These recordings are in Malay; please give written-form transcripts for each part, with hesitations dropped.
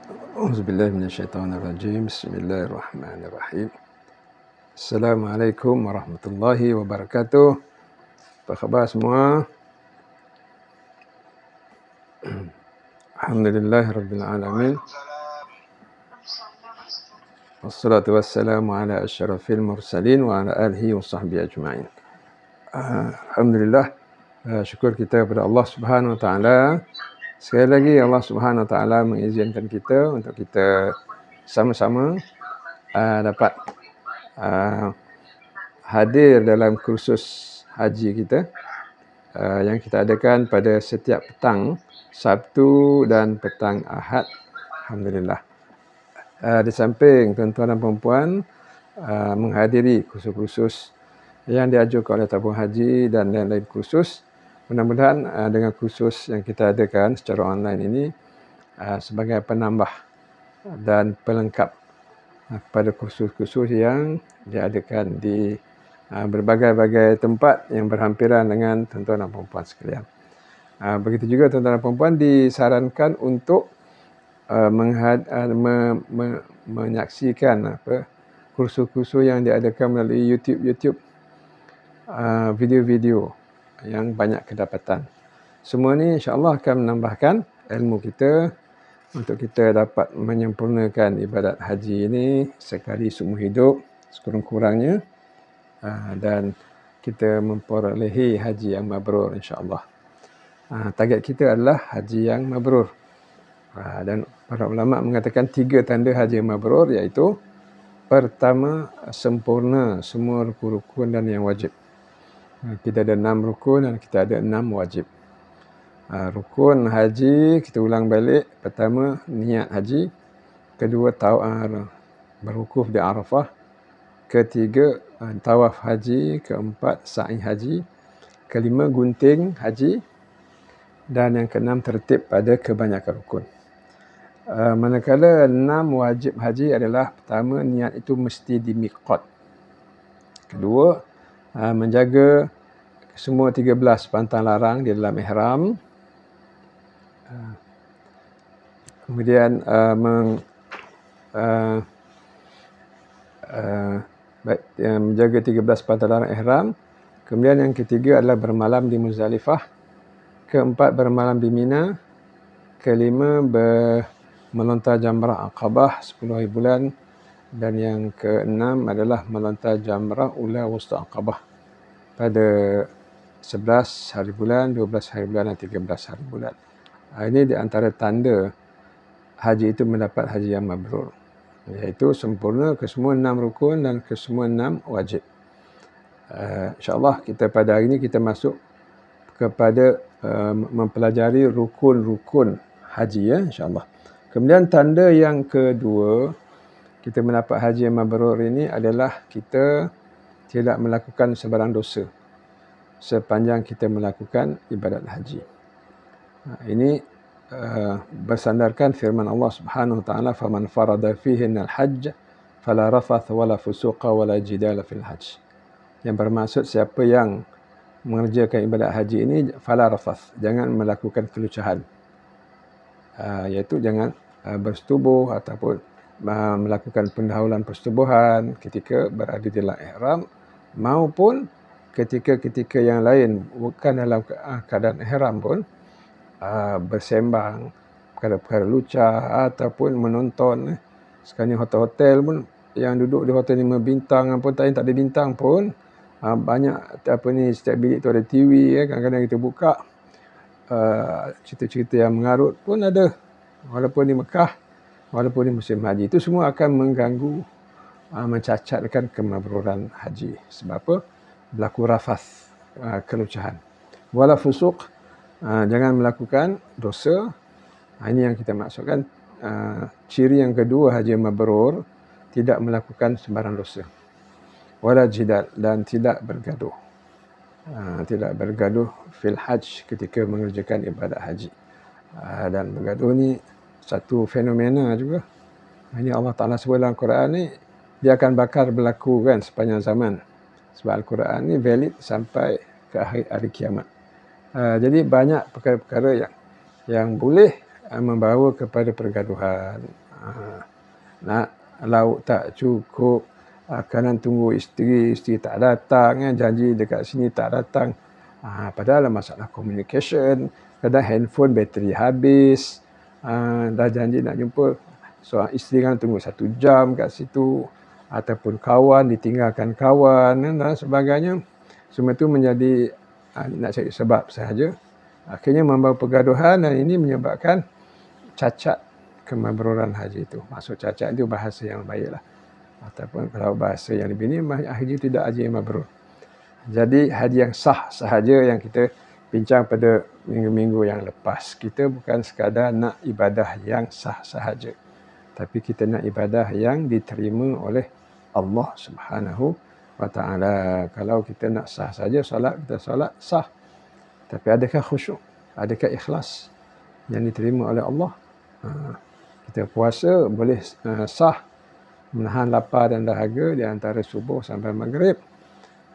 Auzubillahi minasyaitonirrajim. Bismillahirrahmanirrahim. Assalamualaikum warahmatullahi wabarakatuh. Apa khabar semua? Alhamdulillahirabbil alamin. Wassalatu wassalamu ala asyrafil mursalin wa ala alihi wa sahbihi ajma'in. Alhamdulillah, syukur kita kepada Allah Subhanahu wa taala. Sekali lagi Allah Subhanahu wa taala mengizinkan kita untuk kita sama-sama dapat hadir dalam kursus haji kita yang kita adakan pada setiap petang Sabtu dan petang Ahad. Alhamdulillah. Di samping tuan-tuan dan puan-puan menghadiri kursus-kursus yang diajukan oleh tabung haji dan lain-lain kursus, mudah-mudahan dengan kursus yang kita adakan secara online ini sebagai penambah dan pelengkap pada kursus-kursus yang diadakan di berbagai-bagai tempat yang berhampiran dengan tuan-tuan dan puan-puan sekalian. Begitu juga tuan-tuan dan puan-puan disarankan untuk menyaksikan kursus-kursus yang diadakan melalui YouTube, video-video yang banyak kedapatan. Semua ni insya-Allah akan menambahkan ilmu kita untuk kita dapat menyempurnakan ibadat haji ini sekali seumur hidup sekurang-kurangnya, dan kita memperolehi haji yang mabrur insya-Allah. Target kita adalah haji yang mabrur. Dan para ulama mengatakan 3 tanda haji yang mabrur, iaitu pertama, sempurna semua rukun-rukun dan yang wajib. Kita ada 6 rukun dan kita ada 6 wajib. Rukun haji kita ulang balik. Pertama, niat haji. Kedua, berwukuf di Arafah. Ketiga, tawaf haji. Keempat, sa'i haji. Kelima, gunting haji. Dan yang keenam, tertib pada kebanyakan rukun. Manakala 6 wajib haji adalah, pertama, niat itu mesti di miqat. Kedua, menjaga semua 13 pantang larang di dalam ihram. Kemudian menjaga 13 pantang larang ihram. Kemudian yang ketiga adalah bermalam di Muzdalifah. Keempat, bermalam di Mina. Kelima, melontar jamrah Aqabah 10 hari bulan. Dan yang keenam adalah melontar jamrah Ula Wusta Aqabah pada 11 hari bulan, 12 hari bulan dan 13 hari bulan. Ini di antara tanda haji itu mendapat haji yang mabrur, iaitu sempurna ke semua 6 rukun dan ke semua 6 wajib. InsyaAllah kita pada hari ini kita masuk kepada mempelajari rukun-rukun haji, ya, insyaAllah. Kemudian tanda yang kedua kita mendapat haji yang mabrur ini adalah kita tidak melakukan sebarang dosa sepanjang kita melakukan ibadat haji. Ini bersandarkan firman Allah Subhanahu wa taala, "Faman farada fihinal hajj fala rafath wala fusuqa wala jidala fil hajj." Yang bermaksud siapa yang mengerjakan ibadat haji ini, fala rafath, jangan melakukan kelucahan. Iaitu jangan bersetubuh ataupun melakukan pendahuluan persetubuhan ketika berada di dalam ihram, maupun ketika yang lain bukan dalam keadaan ihram pun bersembang perkara-perkara lucah ataupun menonton. Sekarang ni hotel-hotel pun yang duduk di hotel 5 bintang pun tak ada bintang pun banyak setiap bilik tu ada TV, kadang-kadang kita buka cerita-cerita yang mengarut pun ada, walaupun di Mekah, walaupun di musim haji. Itu semua akan mengganggu, mencacatkan kemabruran haji. Sebab apa? Berlaku rafath, kelucahan. Wala fusuq, jangan melakukan dosa. Ini yang kita maksudkan. Ciri yang kedua haji mabrur, tidak melakukan sembarang dosa. Wala jidal, dan tidak bergaduh. Tidak bergaduh fil hajj, ketika mengerjakan ibadat haji. Dan bergaduh ni satu fenomena juga. Ini Allah Ta'ala sebut dalam Quran ni, dia akan bakal berlaku kan sepanjang zaman. Sebab Al-Quran ni valid sampai ke akhir hari kiamat. Jadi banyak perkara-perkara yang boleh membawa kepada pergaduhan. Nak lauk tak cukup, kanan tunggu isteri tak datang, janji dekat sini tak datang. Padahal masalah communication, kadang handphone bateri habis, dah janji nak jumpa, seorang isteri kan tunggu 1 jam kat situ, ataupun kawan ditinggalkan kawan dan sebagainya. Semua itu menjadi nak cari sebab sahaja. Akhirnya membawa pergaduhan dan ini menyebabkan cacat kemabruran haji itu. Maksud cacat itu bahasa yang baiklah. Ataupun kalau bahasa yang lebih ini, haji tidak haji yang mabrur. Jadi haji yang sah sahaja yang kita bincang pada minggu-minggu yang lepas. Kita bukan sekadar nak ibadah yang sah sahaja, tapi kita nak ibadah yang diterima oleh Allah Subhanahu wa ta'ala. Kalau kita nak sah saja solat, kita solat sah. Tapi adakah khusyuk? Adakah ikhlas yang diterima oleh Allah? Kita puasa boleh sah, menahan lapar dan dahaga di antara subuh sampai maghrib.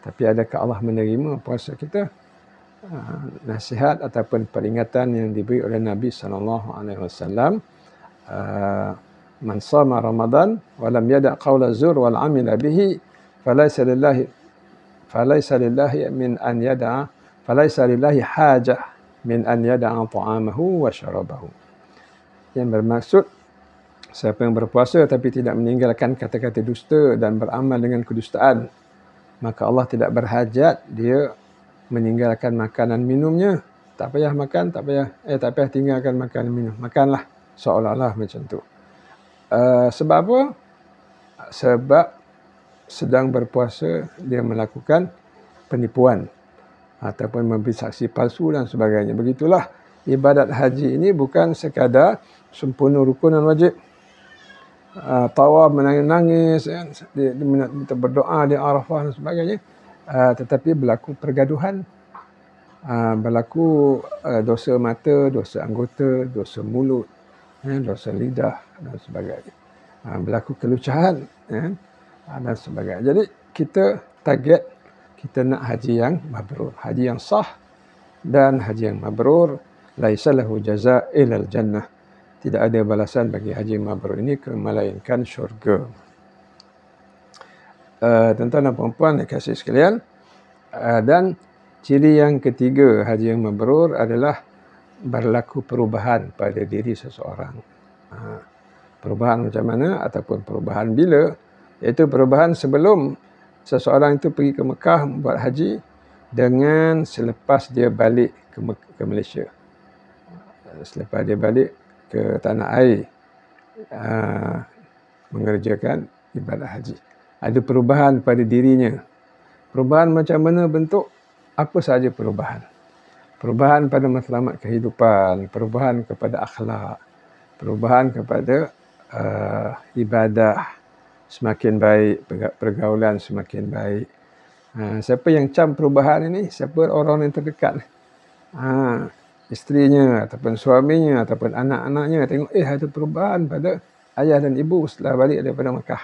Tapi adakah Allah menerima puasa kita? Nasihat ataupun peringatan yang diberi oleh Nabi SAW, man sama Ramadan wa lam yada' qawla zur wal amila bihi falaysa lillahi hajah min an yada'a ta'amahu wa syarabahu. Yang bermaksud, siapa yang berpuasa tapi tidak meninggalkan kata-kata dusta dan beramal dengan kedustaan, maka Allah tidak berhajat dia meninggalkan makanan minumnya. Tak payah makan, tak payah tinggalkan makanan minum. Makanlah, seolah-olah macam tu. Sebab apa? Sebab sedang berpuasa dia melakukan penipuan ataupun memberi saksi palsu dan sebagainya. Begitulah ibadat haji ini bukan sekadar sempurna rukun dan wajib. Tawaf, menangis-nangis, kita berdoa di Arafah dan sebagainya. Tetapi berlaku pergaduhan, berlaku dosa mata, dosa anggota, dosa mulut, dosa lidah dan sebagainya. Berlaku kelucahan dan sebagainya. Jadi kita target, kita nak haji yang mabrur, haji yang sah. Dan haji yang mabrur, laisa lahu jaza' ilal jannah. Tidak ada balasan bagi haji mabrur ini melainkan syurga. Tuan-tuan dan puan-puan yang kasih sekalian, dan ciri yang ketiga haji yang mabrur adalah berlaku perubahan pada diri seseorang. Perubahan macam mana ataupun perubahan bila? Iaitu perubahan sebelum seseorang itu pergi ke Mekah buat haji dengan selepas dia balik ke Malaysia. Selepas dia balik ke tanah air mengerjakan ibadah haji. Ada perubahan pada dirinya. Perubahan macam mana bentuk? Apa sahaja perubahan? Perubahan pada matlamat kehidupan, perubahan kepada akhlak, perubahan kepada ibadah semakin baik, pergaulan semakin baik. Siapa yang cam perubahan ini? Siapa orang yang terdekat? Isterinya ataupun suaminya ataupun anak-anaknya tengok ada perubahan pada ayah dan ibu setelah balik daripada Mekah.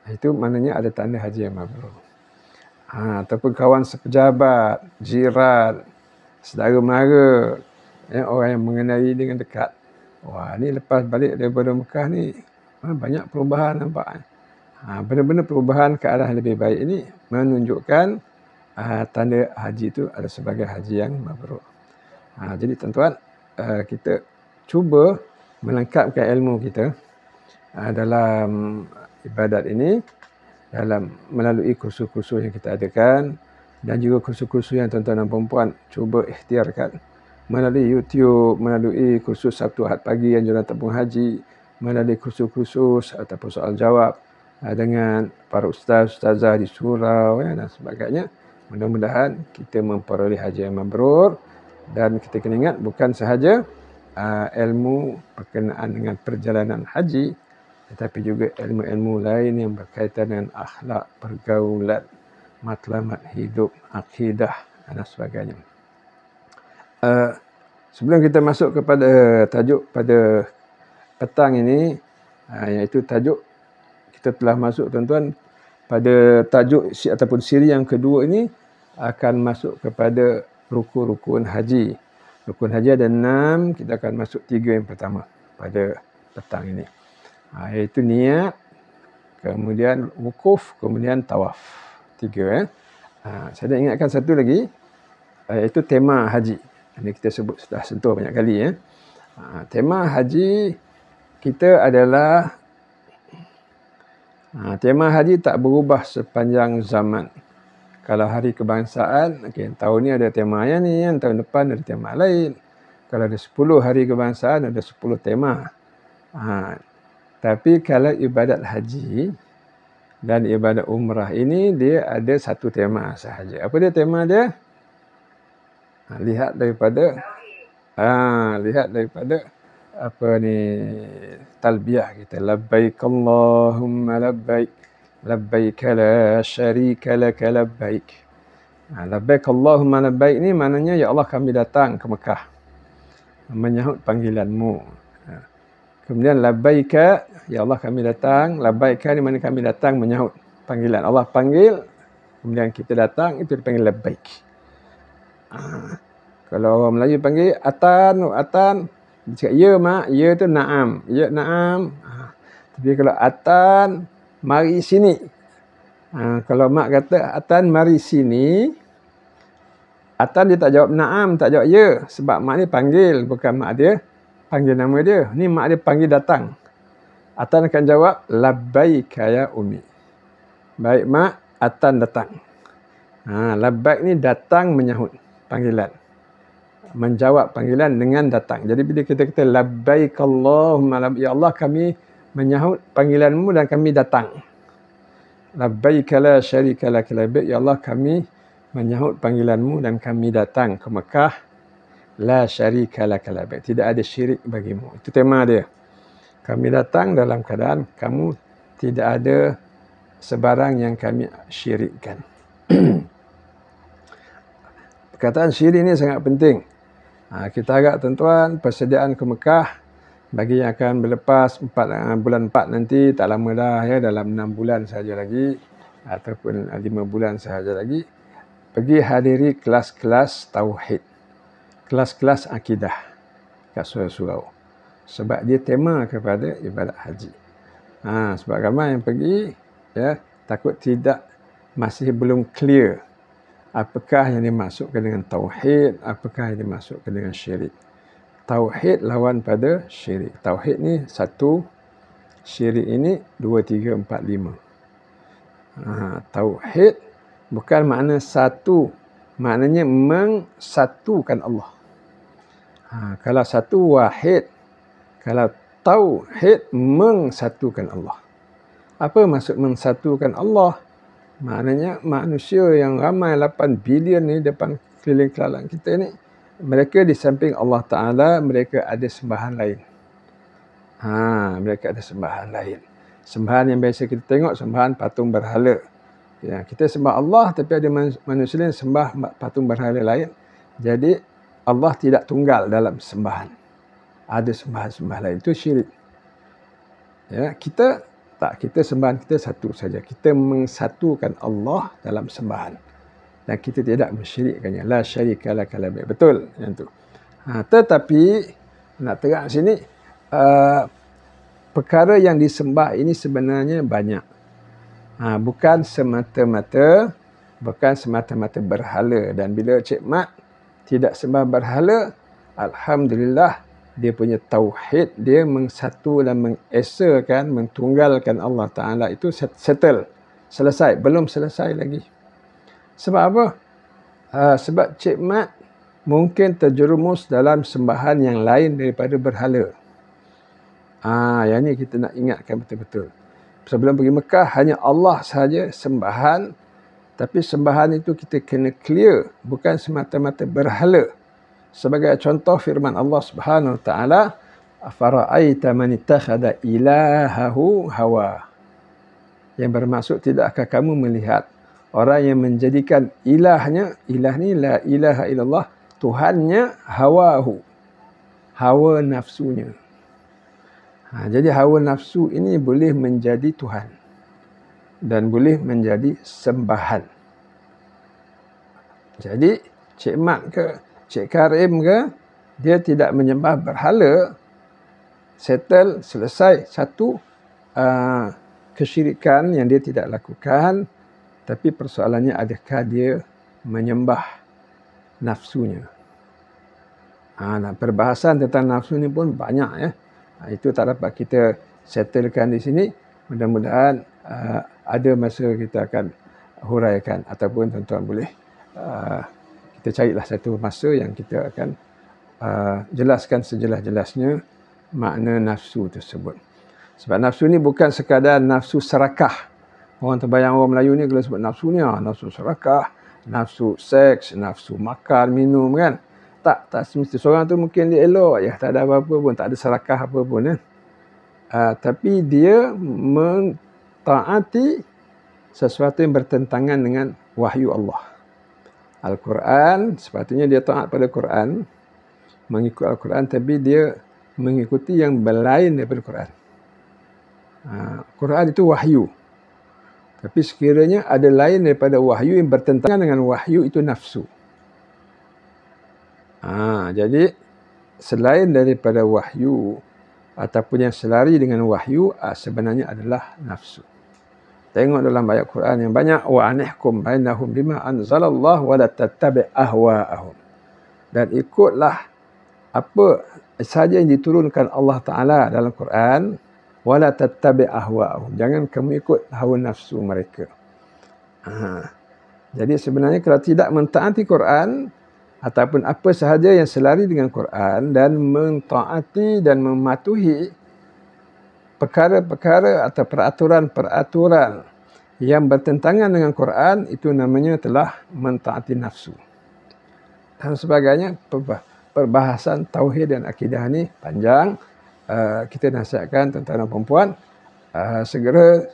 Itu maknanya ada tanda haji yang mabrur. Ataupun kawan sepejabat, jiran, saudara mara, orang yang mengenali dengan dekat. Wah, ni lepas balik daripada Mekah ni banyak perubahan nampak. Benar-benar perubahan ke arah lebih baik ini menunjukkan tanda haji itu adalah sebagai haji yang mabrur. Jadi tuan-tuan, kita cuba melengkapkan ilmu kita dalam ibadat ini dalam melalui kursus-kursus yang kita adakan dan juga kursus-kursus yang tuan-tuan dan puan-puan cuba ikhtiarkan melalui YouTube, melalui kursus Sabtu Ahad pagi anjuran tabung haji, melalui kursus-kursus ataupun soal jawab dengan para ustaz-ustazah di surau dan sebagainya. Mudah-mudahan kita memperoleh haji yang mabrur. Dan kita kena ingat bukan sahaja ilmu berkenaan dengan perjalanan haji, tetapi juga ilmu-ilmu lain yang berkaitan dengan akhlak, pergaulan, matlamat hidup, akidah dan sebagainya. Sebelum kita masuk kepada tajuk pada petang ini, iaitu tajuk kita telah masuk tuan-tuan pada tajuk ataupun siri yang kedua ini akan masuk kepada rukun-rukun haji. Rukun haji ada 6, kita akan masuk 3 yang pertama pada petang ini. Iaitu niat, kemudian wukuf, kemudian tawaf. 3. Saya nak ingatkan satu lagi, iaitu tema haji. Ini kita sudah sentuh banyak kali. Tema haji kita adalah tema haji tak berubah sepanjang zaman. Kalau hari kebangsaan, tahun ni ada tema yang ni, tahun depan ada tema lain. Kalau ada 10 hari kebangsaan, ada 10 tema. Tapi kalau ibadat haji dan ibadat umrah ini, dia ada satu tema sahaja. Apa dia tema dia? Lihat daripada talbiyah kita. Labbaik Allahumma labbaik. Labbaik la syarika laka labbaik. Labbaik Allahumma labbaik ni maknanya, ya Allah kami datang ke Mekah menyahut panggilanmu. Kemudian labbaika, ya Allah kami datang. Labbaika ni mana kami datang menyahut panggilan. Allah panggil, kemudian kita datang, itu dipanggil labbaik. Kalau orang Melayu panggil atan, dia cakap ya mak, ya tu na'am, ya na'am. Tapi kalau atan, mari sini. Kalau mak kata atan mari sini, atan dia tak jawab na'am, tak jawab ya, sebab mak ni panggil, bukan mak dia panggil nama dia. Ni mak dia panggil datang. Atan akan jawab labbaika ya umi. Baik mak, atan datang. Labbaik ni datang menyahut panggilan, menjawab panggilan dengan datang. Jadi bila kita kata labbaik Allahumma labbaik, ya Allah kami menyahut panggilanmu dan kami datang. Labbaik la syarika laka labbaik, ya Allah kami menyahut panggilanmu dan kami datang ke Mekah. La syarika laka labbaik, tidak ada syirik bagimu. Itu tema dia. Kami datang dalam keadaan kamu tidak ada sebarang yang kami syirikkan. Perkataan syirik ini sangat penting. Kita harap tuan-tuan persediaan ke Mekah bagi yang akan berlepas bulan 4 nanti, tak lama dah ya, dalam 6 bulan sahaja lagi ataupun 5 bulan sahaja lagi, pergi hadiri kelas-kelas tauhid, kelas-kelas akidah kat surau-surau. Sebab dia tema kepada ibadat haji. Sebab ramai yang pergi ya, takut masih belum clear apakah yang dimaksudkan dengan tauhid, apakah yang dimaksudkan dengan syirik. Tauhid lawan pada syirik. Tauhid ni 1, syirik ini 2, 3, 4, 5. Tauhid bukan makna satu, maknanya mengsatukan Allah. Kalau satu wahid, kalau tauhid mengsatukan Allah. Apa maksud mengsatukan Allah? Maknanya manusia yang ramai 8 bilion ni depan keliling kelalang kita ni, mereka di samping Allah Ta'ala, mereka ada sembahan lain. Mereka ada sembahan lain. Sembahan yang biasa kita tengok, sembahan patung berhala. Ya, kita sembah Allah, tapi ada manusia lain sembah patung berhala lain. Jadi Allah tidak tunggal dalam sembahan. Ada sembahan-sembahan lain. Itu syirik. Ya, kita sembahan kita satu saja. Kita mengsatukan Allah dalam sembahan. Dan kita tidak mensyirikkannya. La syarika laka labbaik. Betul yang tu. Tetapi nak terang sini, perkara yang disembah ini sebenarnya banyak. Bukan semata-mata berhala. Dan bila Cik Mat tidak sembah berhala, alhamdulillah, dia punya tauhid, dia mengsatu dan mengesakan, mentunggalkan Allah Ta'ala, itu settle, selesai. Belum selesai lagi. Sebab apa? Sebab Cik Mat mungkin terjerumus dalam sembahan yang lain daripada berhala. Yang ni kita nak ingatkan betul-betul. Sebelum pergi Mekah, hanya Allah sahaja sembahan. Tapi sembahan itu kita kena clear, bukan semata-mata berhala. Sebagai contoh firman Allah Subhanahu Wa Taala, "Afara'aita man ittakhadha ilahahu hawa." Yang bermaksud, tidakkah kamu melihat orang yang menjadikan ilahnya, ilah ni la ilaha illallah, Tuhannya hawahu, hawa nafsunya. Jadi hawa nafsu ini boleh menjadi Tuhan dan boleh menjadi sembahan. Jadi Cik Mat ke, Cik Karim ke, Dia tidak menyembah berhala, selesai satu kesyirikan yang dia tidak lakukan. Tapi persoalannya, adakah dia menyembah nafsunya? Perbahasan tentang nafsu ni pun banyak ya. Itu tak dapat kita settlekan di sini. Mudah-mudahan ada masa kita akan huraikan, ataupun tuan-tuan boleh kita carilah satu masa yang kita akan jelaskan sejelas-jelasnya makna nafsu tersebut. Sebab nafsu ni bukan sekadar nafsu serakah. Orang terbayang orang Melayu ni kalau sebut nafsu ni, nafsu serakah, nafsu seks, nafsu makan, minum kan. Tak semesti. Seorang tu mungkin dia elok je, tak ada apa-apa pun, tak ada serakah apa pun kan. Tapi dia mentaati sesuatu yang bertentangan dengan wahyu Allah. Al-Quran, sepatutnya dia taat pada Quran, mengikut Al-Quran, tapi dia mengikuti yang berlain daripada Quran. Quran itu wahyu. Tapi sekiranya ada lain daripada wahyu yang bertentangan dengan wahyu, itu nafsu. Jadi selain daripada wahyu ataupun yang selari dengan wahyu, sebenarnya adalah nafsu. Tengok dalam ayat Quran yang banyak, wa anihkum bainahum bima anzalallah wa la tattabi' ahwa'ahum. Dan ikutlah apa saja yang diturunkan Allah Taala dalam Quran, wa la tattabi' ahwa'ahum. Jangan kamu ikut hawa nafsu mereka. Jadi sebenarnya kalau tidak mentaati Quran ataupun apa sahaja yang selari dengan Quran dan mentaati dan mematuhi perkara-perkara atau peraturan-peraturan yang bertentangan dengan Quran, itu namanya telah mentaati nafsu. Dan sebagainya. Perbahasan tauhid dan akidah ni panjang. Kita nasihatkan tuan-tuan dan perempuan segera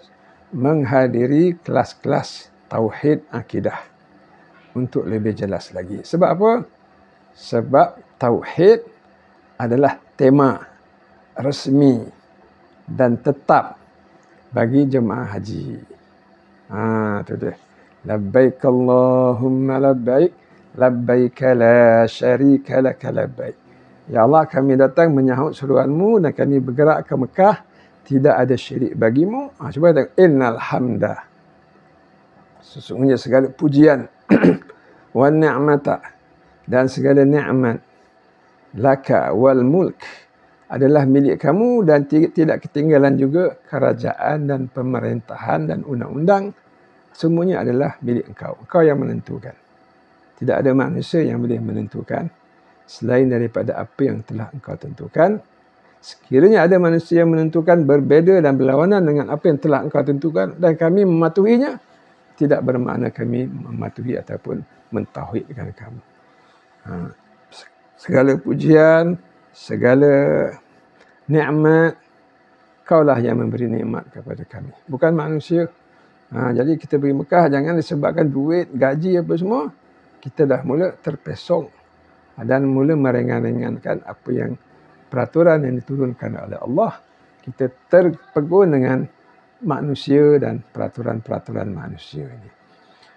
menghadiri kelas-kelas tauhid akidah untuk lebih jelas lagi. Sebab apa? Sebab tauhid adalah tema resmi dan tetap bagi jemaah haji. Itu dia. Labbaik Allahumma labbaik, labbaik la syarika laka labbaik. Ya Allah, kami datang menyahut seruanmu dan kami bergerak ke Mekah, tidak ada syirik bagimu. Cuba tengok, innal hamda, sesungguhnya segala pujian, wa ni'mata, dan segala nikmat, laka wal mulk, adalah milik kamu, dan tidak ketinggalan juga kerajaan dan pemerintahan dan undang-undang. Semuanya adalah milik engkau. Engkau yang menentukan. Tidak ada manusia yang boleh menentukan selain daripada apa yang telah engkau tentukan. Sekiranya ada manusia yang menentukan berbeza dan berlawanan dengan apa yang telah engkau tentukan dan kami mematuhinya, tidak bermakna kami mematuhi ataupun mentauhidkan kamu. Segala pujian, segala nikmat, kaulah yang memberi nikmat kepada kami, bukan manusia. Jadi kita pergi Mekah, jangan disebabkan duit, gaji apa semua, kita dah mula terpesong dan mula meringan-ringankan apa yang peraturan yang diturunkan oleh Allah. Kita terpegun dengan manusia dan peraturan-peraturan manusia ini.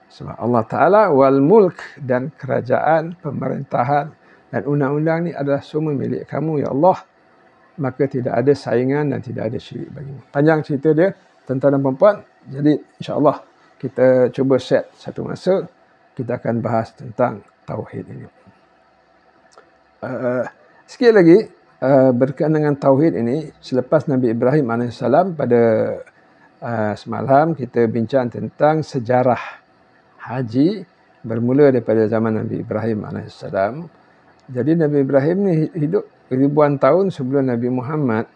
Sebab Allah Ta'ala wal mulk, dan kerajaan, pemerintahan dan undang-undang ni adalah semua milik kamu ya Allah. Maka tidak ada saingan dan tidak ada syirik bagimu. Panjang cerita dia, tuan-tuan dan perempuan. Jadi insya-Allah kita cuba set satu masa, kita akan bahas tentang tauhid ini. Sikit lagi berkaitan dengan tauhid ini, selepas Nabi Ibrahim AS pada semalam kita bincang tentang sejarah haji bermula daripada zaman Nabi Ibrahim AS. Jadi Nabi Ibrahim ni hidup ribuan tahun sebelum Nabi Muhammad.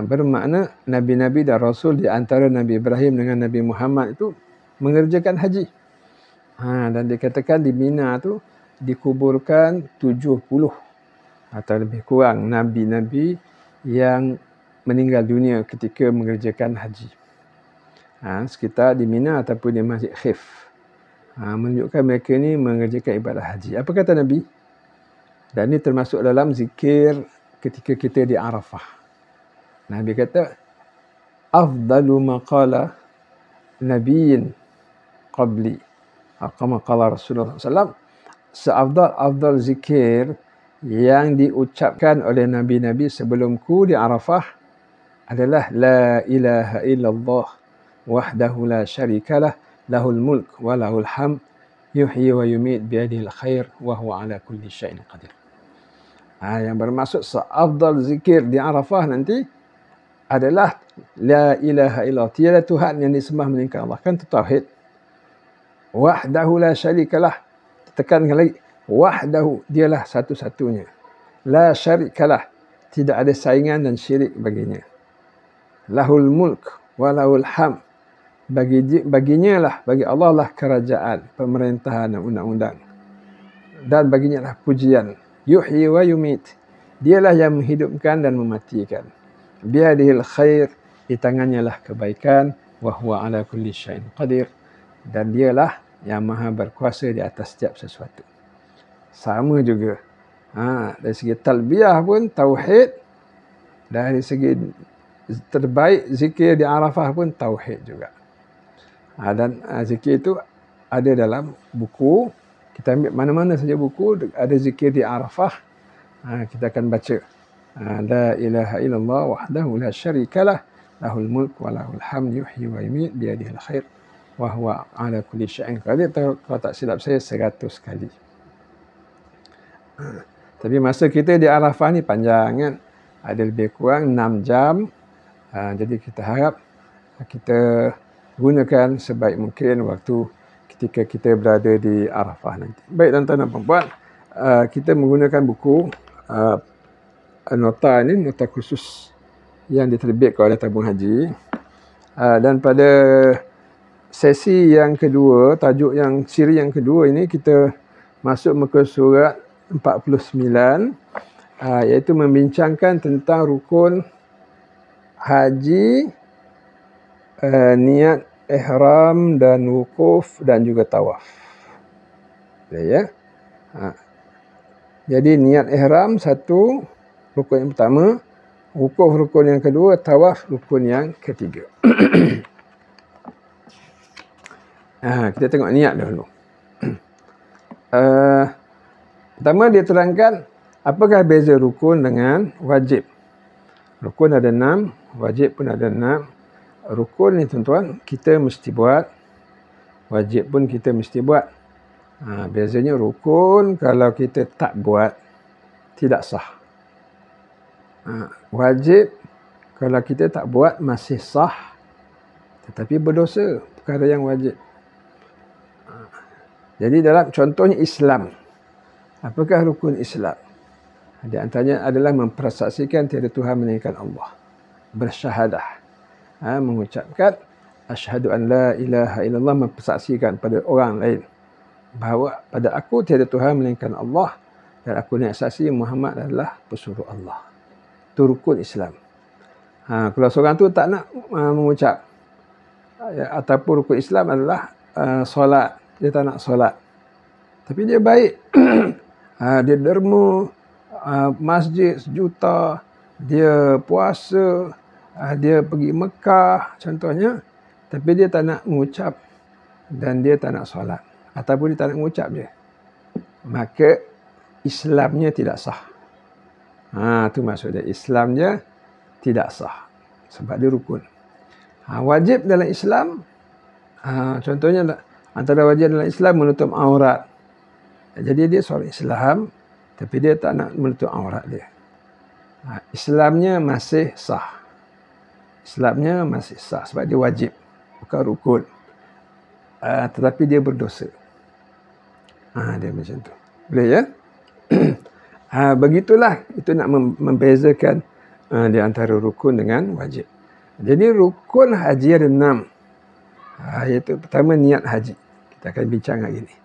Bermakna Nabi-Nabi dan Rasul di antara Nabi Ibrahim dengan Nabi Muhammad itu mengerjakan haji. Dan dikatakan di Mina tu dikuburkan 70 atau lebih kurang Nabi-Nabi yang meninggal dunia ketika mengerjakan haji. Sekitar di Mina ataupun di Masjid Khif. Menunjukkan mereka ni mengerjakan ibadah haji. Apa kata Nabi? Dan ini termasuk dalam zikir ketika kita di Arafah. Nabi kata, afdalu maqala nabiyyin qabli. Kama qala Rasulullah SAW, seafdal zikir yang diucapkan oleh Nabi-Nabi sebelumku di Arafah adalah La ilaha illallah wahdahu la syarikalah lahul mulk wa lahul hamd yuhyi wa yumit biyadihil khair wa huwa ala kulli syai'in qadir. Yang bermaksud seafdal zikir di Arafah nanti adalah La ilaha illallah, tiada Tuhan yang disembah melainkan Allah. Kan itu tauhid. Wahdahu la syarikalah, tekankan lagi, wahdahu, dialah satu-satunya. La syarikalah, tidak ada saingan dan syirik baginya. Lahul mulk wa lahul hamd, baginya lah, bagi Allah lah kerajaan, pemerintahan dan undang-undang, dan baginya lah pujian. Yuhyi wa yumit, dialah yang menghidupkan dan mematikan. Biyadihil khair, di tangannya lah kebaikan. Wa huwa ala kulli syai'in qadir, dan dialah yang maha berkuasa di atas setiap sesuatu. Sama juga. Dari segi talbiyah pun tauhid, dari segi terbaik zikir di Arafah pun tauhid juga. Dan zikir itu ada dalam buku. Kita ambil mana-mana saja buku, ada zikir di Arafah. Kita akan baca. La ilaha illallah wahdahu la syarikalah lahul mulk wa lahul hamd yuhyi wa yumiit biyadihil khair wa huwa ala kulli syai'in qadir. Kalau tak silap saya 100 kali. Tapi masa kita di Arafah ni panjang kan. Ada lebih kurang 6 jam. Jadi kita harap kita gunakan sebaik mungkin waktu ketika kita berada di Arafah nanti. Baik tuan-tuan dan puan-puan, kita menggunakan buku nota ini, nota khusus yang diterbitkan oleh tabung haji. Dan pada sesi yang kedua, tajuk yang siri yang kedua ini, kita masuk muka surat 49, iaitu membincangkan tentang rukun haji, niat ihram dan wukuf dan juga tawaf. Ya. Jadi niat ihram satu, rukun yang pertama, wukuf rukun yang kedua, tawaf rukun yang ketiga. Kita tengok niat dahulu. Pertama dia terangkan apakah beza rukun dengan wajib. Rukun ada 6, wajib pun ada 6. Rukun ni tuan-tuan kita mesti buat, wajib pun kita mesti buat. Biasanya rukun kalau kita tak buat tidak sah. Wajib kalau kita tak buat masih sah, tetapi berdosa perkara yang wajib. Jadi dalam contohnya Islam, apakah rukun Islam? Di antaranya adalah mempersaksikan tiada Tuhan melainkan Allah, bersyahadah, mengucapkan asyhadu an la ilaha illallah, mempersaksikan pada orang lain bahawa pada aku tiada Tuhan melainkan Allah, dan aku naik saksi Muhammad adalah pesuruh Allah. Itu rukun Islam. Kalau seorang tu tak nak mengucap, ataupun rukun Islam adalah solat, dia tak nak solat, tapi dia baik, dia derma, masjid sejuta, dia puasa, dia pergi Mekah contohnya, tapi dia tak nak mengucap dan dia tak nak solat, ataupun dia tak nak mengucap je, maka Islamnya tidak sah. Itu maksudnya, Islamnya tidak sah sebab dia rukun. Wajib dalam Islam, contohnya antara wajib dalam Islam menutup aurat. Jadi dia seorang Islam tapi dia tak nak menutup aurat dia. Islamnya masih sah. Islamnya masih sah sebab dia wajib, bukan rukun. Tetapi dia berdosa. Dia macam tu. Boleh ya? Begitulah, itu nak membezakan di antara rukun dengan wajib. Jadi rukun haji ada 6. Iaitu pertama niat haji. Kita akan bincang hari ini.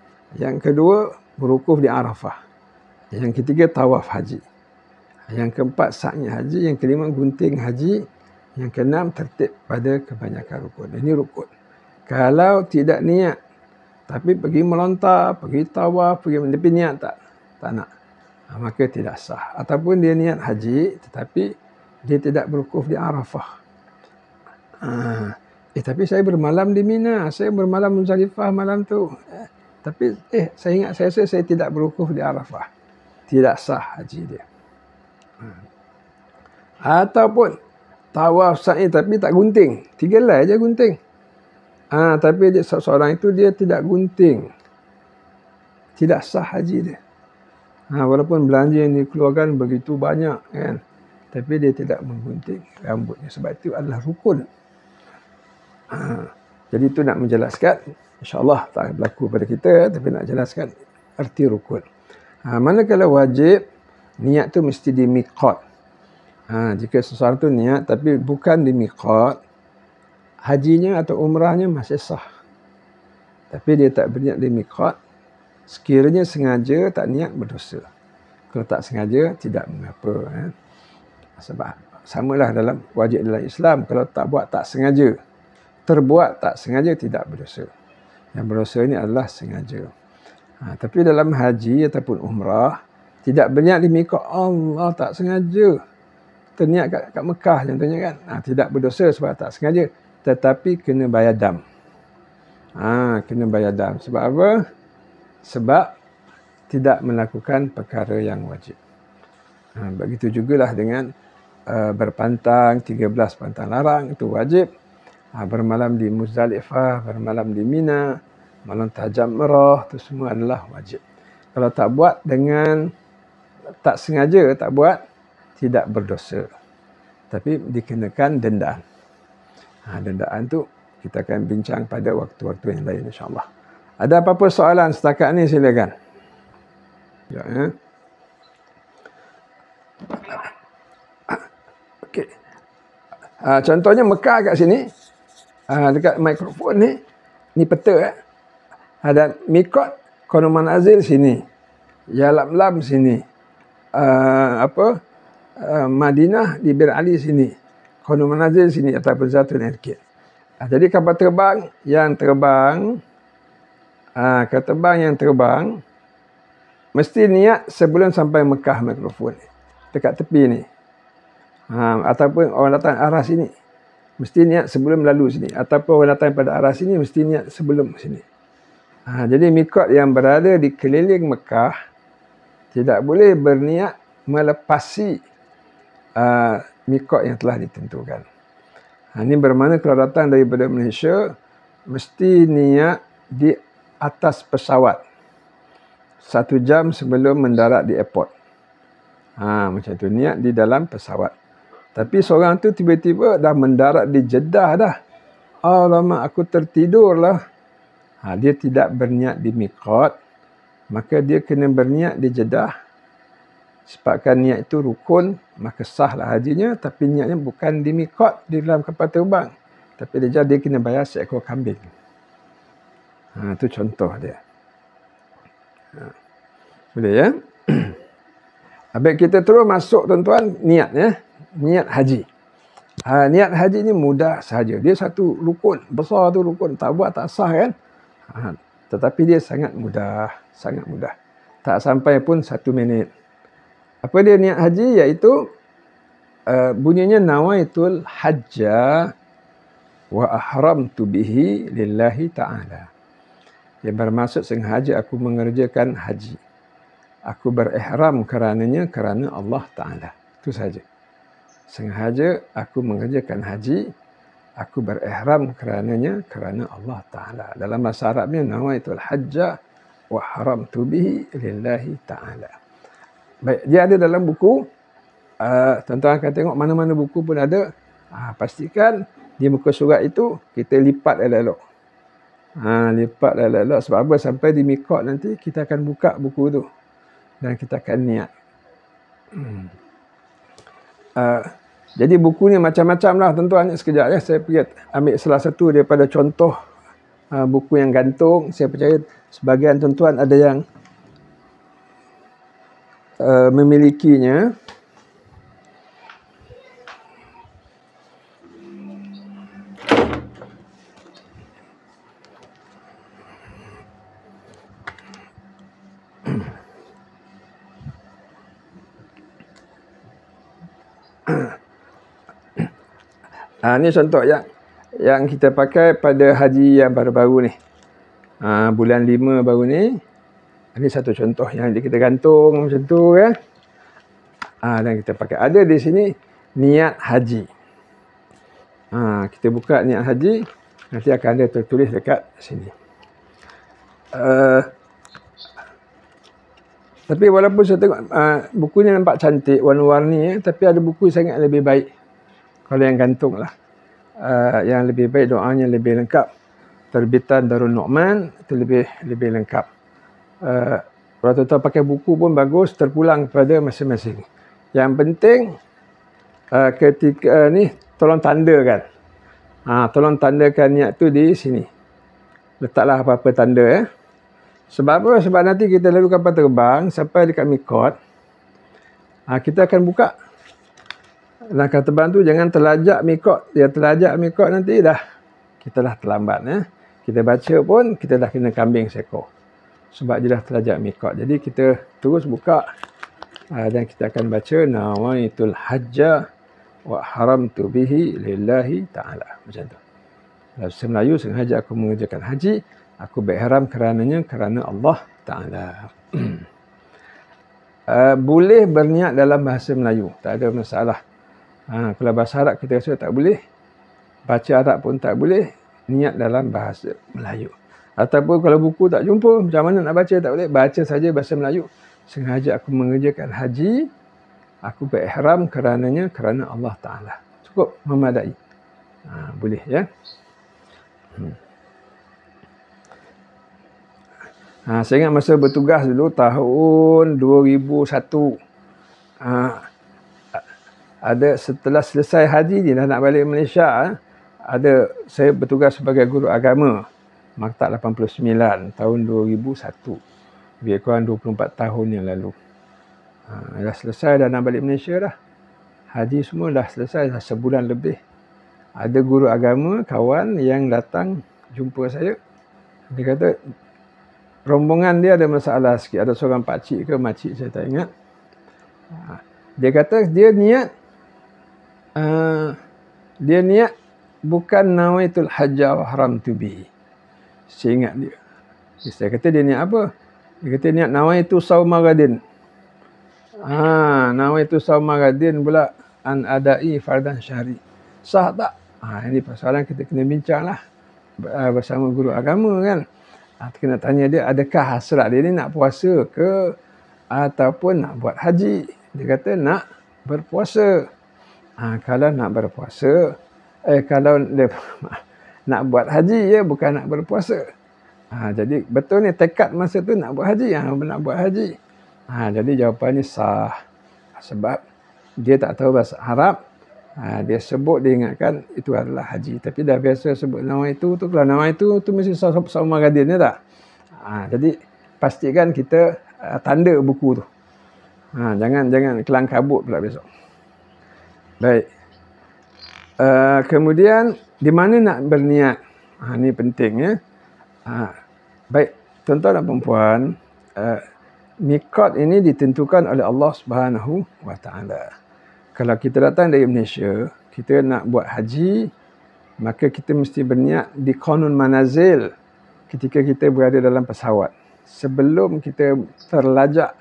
Yang kedua berwukuf di Arafah. Yang ketiga tawaf haji. Yang keempat sa'i haji. Yang kelima gunting haji. Yang keenam tertib pada kebanyakan rukun. Ini rukun. Kalau tidak niat, tapi pergi melontar, pergi tawaf, tapi niat tak nak, maka tidak sah. Ataupun dia niat haji tetapi dia tidak berwukuf di Arafah. Tapi saya bermalam di Mina, saya bermalam Muzdalifah malam tu. Tapi saya ingat saya tidak berwukuf di Arafah. tidak sah haji dia. Ataupun tawaf sa'i tapi tak gunting. 3 helai je gunting. Tapi dia, seorang itu dia tidak gunting. Tidak sah haji dia. Walaupun belanja yang dikeluarkan begitu banyak kan. Tapi dia tidak menggunting rambutnya. Sebab itu adalah rukun. Jadi itu nak menjelaskan. InsyaAllah tak berlaku pada kita. Tapi nak jelaskan arti rukun. Manakala wajib, niat tu mesti di miqat. Jika seseorang tu niat tapi bukan di miqat, hajinya atau umrahnya masih sah. Tapi dia tak berniat di miqat, sekiranya sengaja tak niat berdosa. Kalau tak sengaja tidak mengapa. Sebab samalah dalam wajib dalam Islam. Kalau tak buat tak sengaja, terbuat tak sengaja tidak berdosa. Yang berdosa ini adalah sengaja. Tapi dalam haji ataupun umrah tidak berniat di miqat, Allah tak sengaja. Terniat kat Mekah contohnya kan. Tidak berdosa sebab tak sengaja. Tetapi kena bayar dam. Kena bayar dam. Sebab apa? Sebab tidak melakukan perkara yang wajib. Begitu jugalah dengan berpantang, 13 pantang larang, itu wajib. Bermalam di Muzdalifah, bermalam di Mina, malam tahajud merah, itu semua adalah wajib. Kalau tak buat dengan tak sengaja, tak buat, tidak berdosa. Tapi dikenakan dendaan. Dendaan tu kita akan bincang pada waktu-waktu yang lain insya-Allah. Ada apa-apa soalan setakat ni silakan. Okey. Contohnya Mekah kat sini, dekat mikrofon ni peta. Ada miqat Qanu Manazil sini. Yalamlam sini. Madinah di Bir Ali sini. Qanu Manazil sini ataupun Zatul Irkid. Jadi kapal terbang yang terbang mesti niat sebelum sampai Mekah mikrofon dekat tepi ni. Ataupun orang datang arah sini mesti niat sebelum lalu sini, ataupun orang datang pada arah sini mesti niat sebelum sini. Jadi miqat yang berada di keliling Mekah tidak boleh berniat melepasi miqat yang telah ditentukan. Ini bermakna kalau datang daripada Malaysia mesti niat di atas pesawat 1 jam sebelum mendarat di airport. Macam tu, niat di dalam pesawat. Tapi seorang tu tiba-tiba dah mendarat di Jeddah dah. Alamak, aku tertidur lah. Dia tidak berniat di miqat, maka dia kena berniat di Jeddah. Sebabkan niat itu rukun, maka sahlah hajinya. Tapi niatnya bukan di miqat, di dalam kapal terbang. Tapi dia kena bayar seekor kambing. Itu contoh dia. Boleh ya? Habis kita terus masuk tuan-tuan, niat ya. Niat haji. Niat haji ni mudah sahaja. Dia satu rukun. Besar tu rukun. Tak buat tak sah kan? Tetapi dia sangat mudah. Sangat mudah. Tak sampai pun 1 minit. Apa dia niat haji? Iaitu bunyinya nawaitul hajja wa ahramtu bihi lillahi ta'ala. Yang bermaksud sengaja aku mengerjakan haji. Aku berihram kerananya kerana Allah Ta'ala. Itu sahaja. Sengaja aku mengerjakan haji. Aku berihram kerananya kerana Allah Ta'ala. Dalam bahasa Arabnya nawaitul hajja wa haramtu bihi lillahi ta'ala. Baik, dia ada dalam buku. Tuan-tuan akan tengok mana-mana buku pun ada. Pastikan di muka surat itu kita lipat elok-elok. Lipat elok-elok. Sebab apa? Sampai di miqat nanti kita akan buka buku tu. Dan kita akan niat. Jadi buku ni macam-macam lah tuan-tuan. Sekejap ya, saya pergi ambil salah satu daripada contoh buku yang gantung. Saya percaya sebahagian tuan-tuan ada yang memilikinya. Ini contoh yang kita pakai pada haji yang baru-baru ni. Bulan 5 baru ni. Ini satu contoh yang kita gantung macam tu kan. Dan kita pakai. Ada di sini niat haji. Kita buka niat haji, nanti akan ada tertulis dekat sini. Tapi walaupun saya tengok buku ni nampak cantik, warna-warni, tapi ada buku sangat lebih baik. Kalau yang gantung lah. Yang lebih baik, doanya lebih lengkap. Terbitan Darul Nu'man, itu lebih lengkap. Kalau tuan-tuan pakai buku pun bagus, terpulang kepada masing-masing. Yang penting, ketika ni, tolong tandakan. Tolong tandakan niat tu di sini. Letaklah apa-apa tanda. Sebab apa? Sebab nanti kita lalu kapal terbang sampai dekat mikot. Kita akan buka. Langkah terbang tu jangan terlajak mikot. Dia terlajak mikot nanti kita dah terlambat. Kita baca pun kita dah kena kambing seekor. Sebab dia dah terlajak mikot. Jadi kita terus buka. Dan kita akan baca nawaitul hajja wa haramtu bihi lillahi ta'ala. Macam tu. Bahasa Melayu, sengaja aku mengerjakan haji, aku berihram kerana Allah Ta'ala. Boleh berniat dalam bahasa Melayu, tak ada masalah. Kalau bahasa Arab kita rasa tak boleh, baca Arab pun tak boleh, niat dalam bahasa Melayu. Ataupun kalau buku tak jumpa, macam mana nak baca tak boleh, baca saja bahasa Melayu. Sengaja aku mengerjakan haji, aku berihram kerana Allah Ta'ala. Cukup memadai. Boleh ya. Saya ingat masa bertugas dulu tahun 2001. Ada setelah selesai haji dia dah nak balik Malaysia. Saya bertugas sebagai guru agama. Maktab 89 tahun 2001. Lebih kurang 24 tahun yang lalu. Dah selesai, dah nak balik Malaysia dah. Haji semua dah selesai, dah sebulan lebih. Ada guru agama, kawan yang datang jumpa saya. Dia kata, rombongan dia ada masalah sikit. Ada seorang pakcik ke makcik, saya tak ingat. Dia kata, dia niat bukan nawaitul hajja wa haramtu bihi. Saya ingat dia. Saya kata, dia niat apa? Dia kata, niat nawaitu sauma gadin. Nawaitu sauma gadin pula an adai fardan syahri. Sah tak? Ini persoalan kita kena bincang lah bersama guru agama kan. Kena tanya dia, adakah hasrat dia ni nak puasa ke ataupun nak buat haji. Dia kata nak berpuasa. Kalau nak berpuasa, kalau nak buat haji ya, bukan nak berpuasa. Jadi betul ni tekad masa tu nak buat haji. Nak buat haji. Jadi jawapannya sah. Sebab dia tak tahu bahasa Arab. Dia sebut, dia ingatkan itu adalah haji. Tapi dah biasa sebut nama itu. Kalau nama itu mesti sama gadin ya tak? Jadi pastikan kita tanda buku tu. Jangan kelang kabut pula besok. Baik. Kemudian di mana nak berniat? Ini penting ya. Baik, tuan-tuan dan puan-puan, mikot ini ditentukan oleh Allah Subhanahu wa Ta'ala. Kalau kita datang dari Malaysia, kita nak buat haji, maka kita mesti berniat di Qanun Manazil ketika kita berada dalam pesawat. Sebelum kita terlajak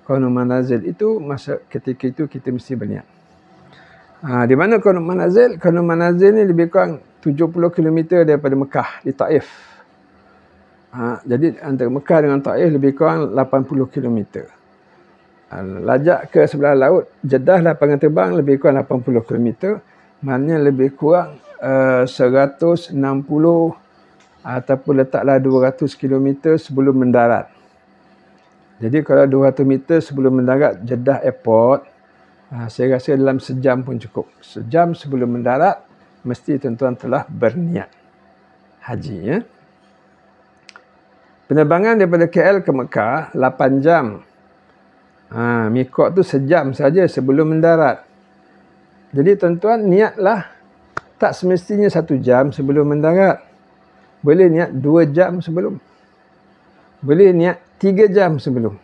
Qanun Manazil itu, masa ketika itu kita mesti berniat. Di mana Qanun Manazil? Qanun Manazil ni lebih kurang 70 km daripada Mekah, di Taif. Jadi antara Mekah dengan Taif lebih kurang 80 km. Lajak ke sebelah laut, Jeddah lapangan terbang lebih kurang 80 km. Maknanya lebih kurang 160 ataupun letaklah 200 km sebelum mendarat. Jadi kalau 200 meter sebelum mendarat Jeddah Airport, saya rasa dalam sejam pun cukup. Sejam sebelum mendarat, mesti tuan-tuan telah berniat haji ya. Penerbangan daripada KL ke Mekah 8 jam. Mikot tu sejam saja sebelum mendarat. Jadi tuan-tuan niatlah tak semestinya 1 jam sebelum mendarat. Boleh niat 2 jam sebelum. Boleh niat 3 jam sebelum.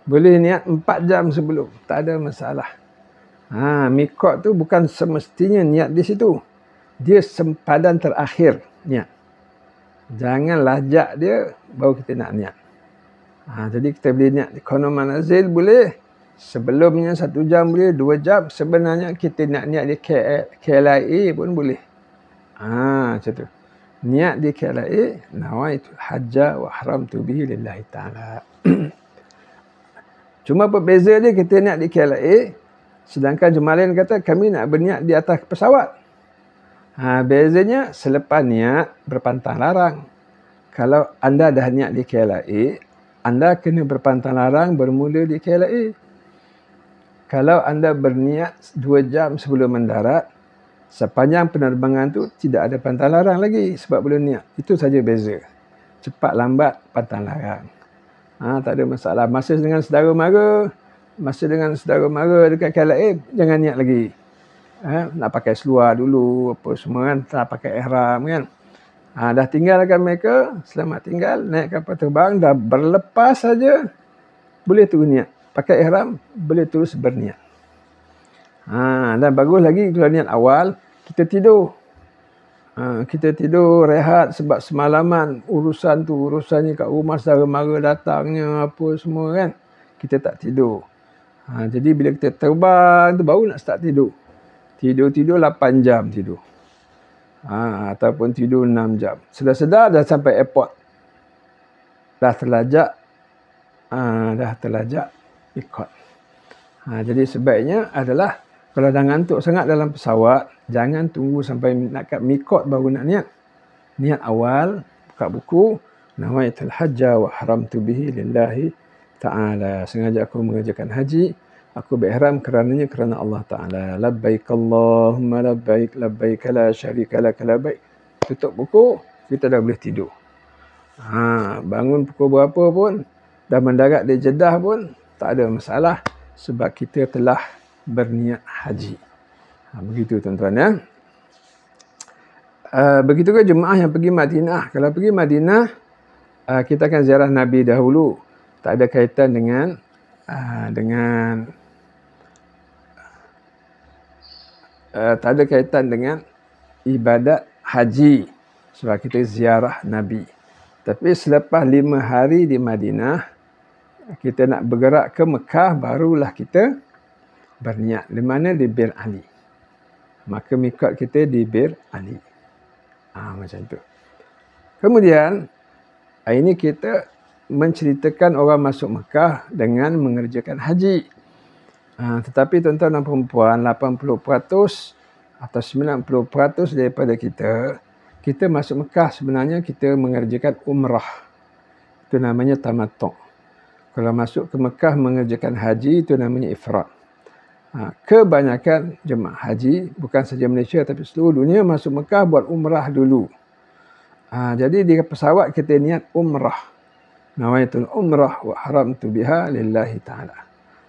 Boleh niat 4 jam sebelum. Tak ada masalah. Mikot tu bukan semestinya niat di situ. Dia sempadan terakhir niat. Jangan lajak dia baru kita nak niat. Jadi kita boleh niat di Qanun Manazil boleh. Sebelumnya 1 jam boleh, 2 jam. Sebenarnya kita nak niat di KLIA pun boleh. Macam tu. Niat di KLIA, nawaitul hajja wa haramtu bihi lillahi ta'ala. Cuma berbeza dia kita niat di KLIA, sedangkan jemaah lain kata kami nak berniat di atas pesawat. Bezanya selepas niat berpantang larang. Kalau anda dah niat di KLIA, anda kena berpantang larang bermula di KLIA. Kalau anda berniat 2 jam sebelum mendarat, sepanjang penerbangan tu tidak ada pantang larang lagi sebab belum niat. Itu saja beza. Cepat lambat pantang larang. Tak ada masalah. Masa dengan saudara mara dekat KLIA, jangan niat lagi. Nak pakai seluar dulu, apa semua kan, tak pakai ihram kan. Dah tinggalkan mereka, selamat tinggal, naik kapal terbang, dah berlepas saja, boleh terus niat. Pakai ihram, boleh terus berniat. Dan bagus lagi kalau niat awal, kita tidur. Kita tidur, rehat sebab semalaman urusannya kat rumah saudara mara datangnya, apa semua kan. Kita tak tidur. Jadi bila kita terbang tu baru nak start tidur. Tidur 8 jam tidur. Ataupun tidur 6 jam. Sedar-sedar dah sampai airport. Dah terlajak mikot. Jadi sebaiknya adalah kalau dah ngantuk sangat dalam pesawat, jangan tunggu sampai nak kat mikot baru nak niat. Niat awal, buka buku, nawaitul hajja wa haramtu bihi lillahi ta'ala. Sengaja aku mengerjakan haji, aku berihram kerana Allah Ta'ala. Labbaik Allahumma labbaik, labbaik la syarika lak labbaik. Tutup buku, kita dah boleh tidur. Bangun pukul berapa pun, dah mendarat di Jeddah pun, tak ada masalah sebab kita telah berniat haji. Begitu tuan-tuan ya. Begitu ke jemaah yang pergi Madinah. Kalau pergi Madinah, kita akan ziarah Nabi dahulu. Tak ada kaitan dengan tak ada kaitan dengan ibadat haji sebab kita ziarah Nabi. Tapi selepas 5 hari di Madinah, kita nak bergerak ke Mekah, barulah kita berniat. Di mana? Di Bir Ali. Maka mikot kita di Bir Ali. Macam tu. Kemudian, ini kita menceritakan orang masuk Mekah dengan mengerjakan haji. Tetapi tuan-tuan dan perempuan, 80% atau 90% daripada kita masuk Mekah sebenarnya kita mengerjakan umrah. Itu namanya tamattu'. Kalau masuk ke Mekah mengerjakan haji, itu namanya ifrad. Kebanyakan jemaah haji, bukan saja Malaysia tapi seluruh dunia, masuk Mekah buat umrah dulu. Jadi di pesawat kita niat umrah. Nawaitul umrah wa haramtu biha lillahi ta'ala.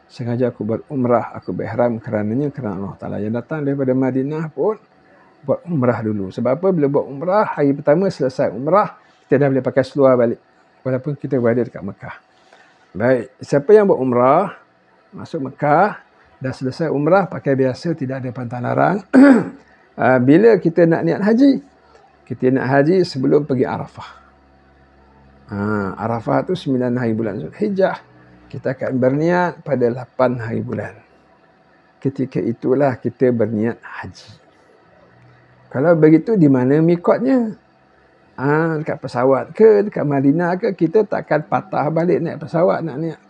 Sengaja aku buat umrah, aku berihram kerana Allah Ta'ala. Yang datang daripada Madinah pun buat umrah dulu. Sebab apa? Bila buat umrah, hari pertama selesai umrah, kita dah boleh pakai seluar balik. Walaupun kita berada dekat Mekah. Baik, siapa yang buat umrah, masuk Mekah, dah selesai umrah, pakai biasa, tidak ada pantang larang. Bila kita nak niat haji, kita nak haji sebelum pergi Arafah. Arafah tu 9 hari bulan Zulhijjah. Kita akan berniat pada 8 hari bulan. Ketika itulah kita berniat haji. Kalau begitu, di mana mikotnya? Dekat pesawat ke, dekat Madinah ke, kita takkan patah balik naik pesawat nak niat.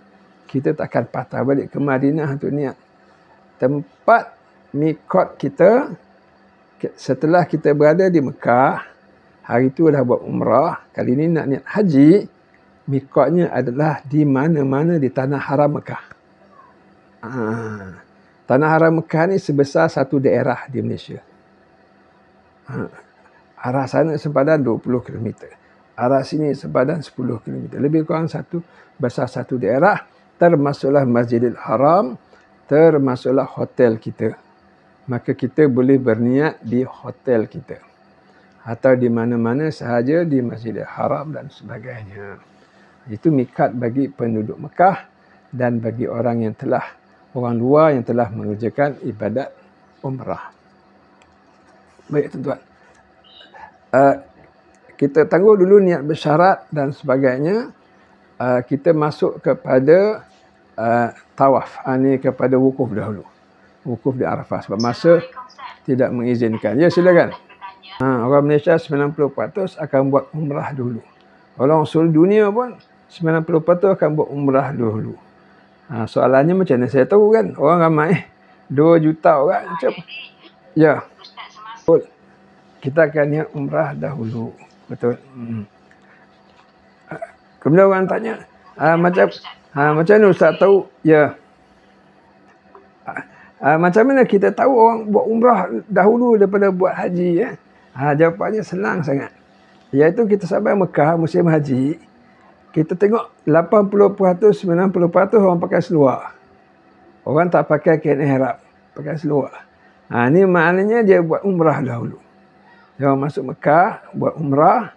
Kita takkan patah balik ke Madinah untuk niat. Tempat mikot kita, setelah kita berada di Mekah, hari itu dah buat umrah, kali ini nak niat haji, mikotnya adalah di mana-mana di Tanah Haram Mekah. Tanah Haram Mekah ni sebesar satu daerah di Malaysia. Arah sana sepadan 20 km. Arah sini sepadan 10 km. Lebih kurang besar satu daerah, termasuklah Masjidil Haram, termasuklah hotel kita. Maka kita boleh berniat di hotel kita. Atau di mana-mana sahaja di Masjidil Haram dan sebagainya. Itu mikat bagi penduduk Mekah dan bagi orang luar yang telah mengerjakan ibadat umrah. Baik tuan-tuan. Kita tangguh dulu niat bersyarat dan sebagainya. kita masuk kepada tawaf. Ini kepada wukuf dahulu. Wukuf di Arafah. Sebab masa tidak mengizinkan. Ya, silakan. Orang Malaysia 90% akan buat umrah dulu. Orang seluruh dunia pun 90% akan buat umrah dulu. Soalannya macam mana saya tahu kan? Orang ramai. 2 juta orang. Ya. Betul. Kita akan niat umrah dahulu. Betul. Kemudian orang tanya, macam mana Ustaz tahu? Ya. Macam mana kita tahu orang buat umrah dahulu daripada buat haji? Ya? Jawapannya senang sangat. Iaitu kita sampai Mekah musim haji, kita tengok 80%, 90% orang pakai seluar. Orang tak pakai kain ihram, pakai seluar. Ini maknanya dia buat umrah dahulu. Dia orang masuk Mekah, buat umrah.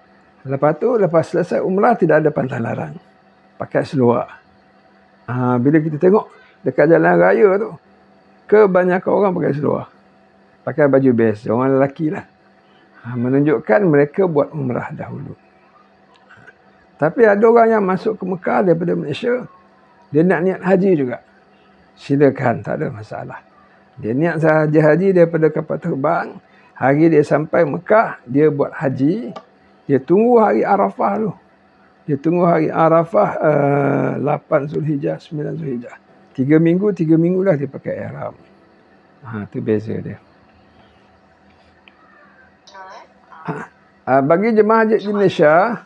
Lepas selesai umrah, tidak ada pantang larang. Pakai seluar. Bila kita tengok dekat jalan raya tu, kebanyakan orang pakai seluar. Pakai baju biasa, orang lelaki lah. Menunjukkan mereka buat umrah dahulu. Tapi ada orang yang masuk ke Mekah daripada Malaysia, dia nak niat haji juga. Silakan, tak ada masalah. Dia niat sahaja haji daripada kapal terbang. Hari dia sampai Mekah, dia buat haji. Dia tunggu hari Arafah tu. Dia tunggu hari Arafah 8 Zulhijjah, 9 Zulhijjah. 3 minggu lah dia pakai ihram. Itu beza dia. Bagi jemaah haji di Malaysia,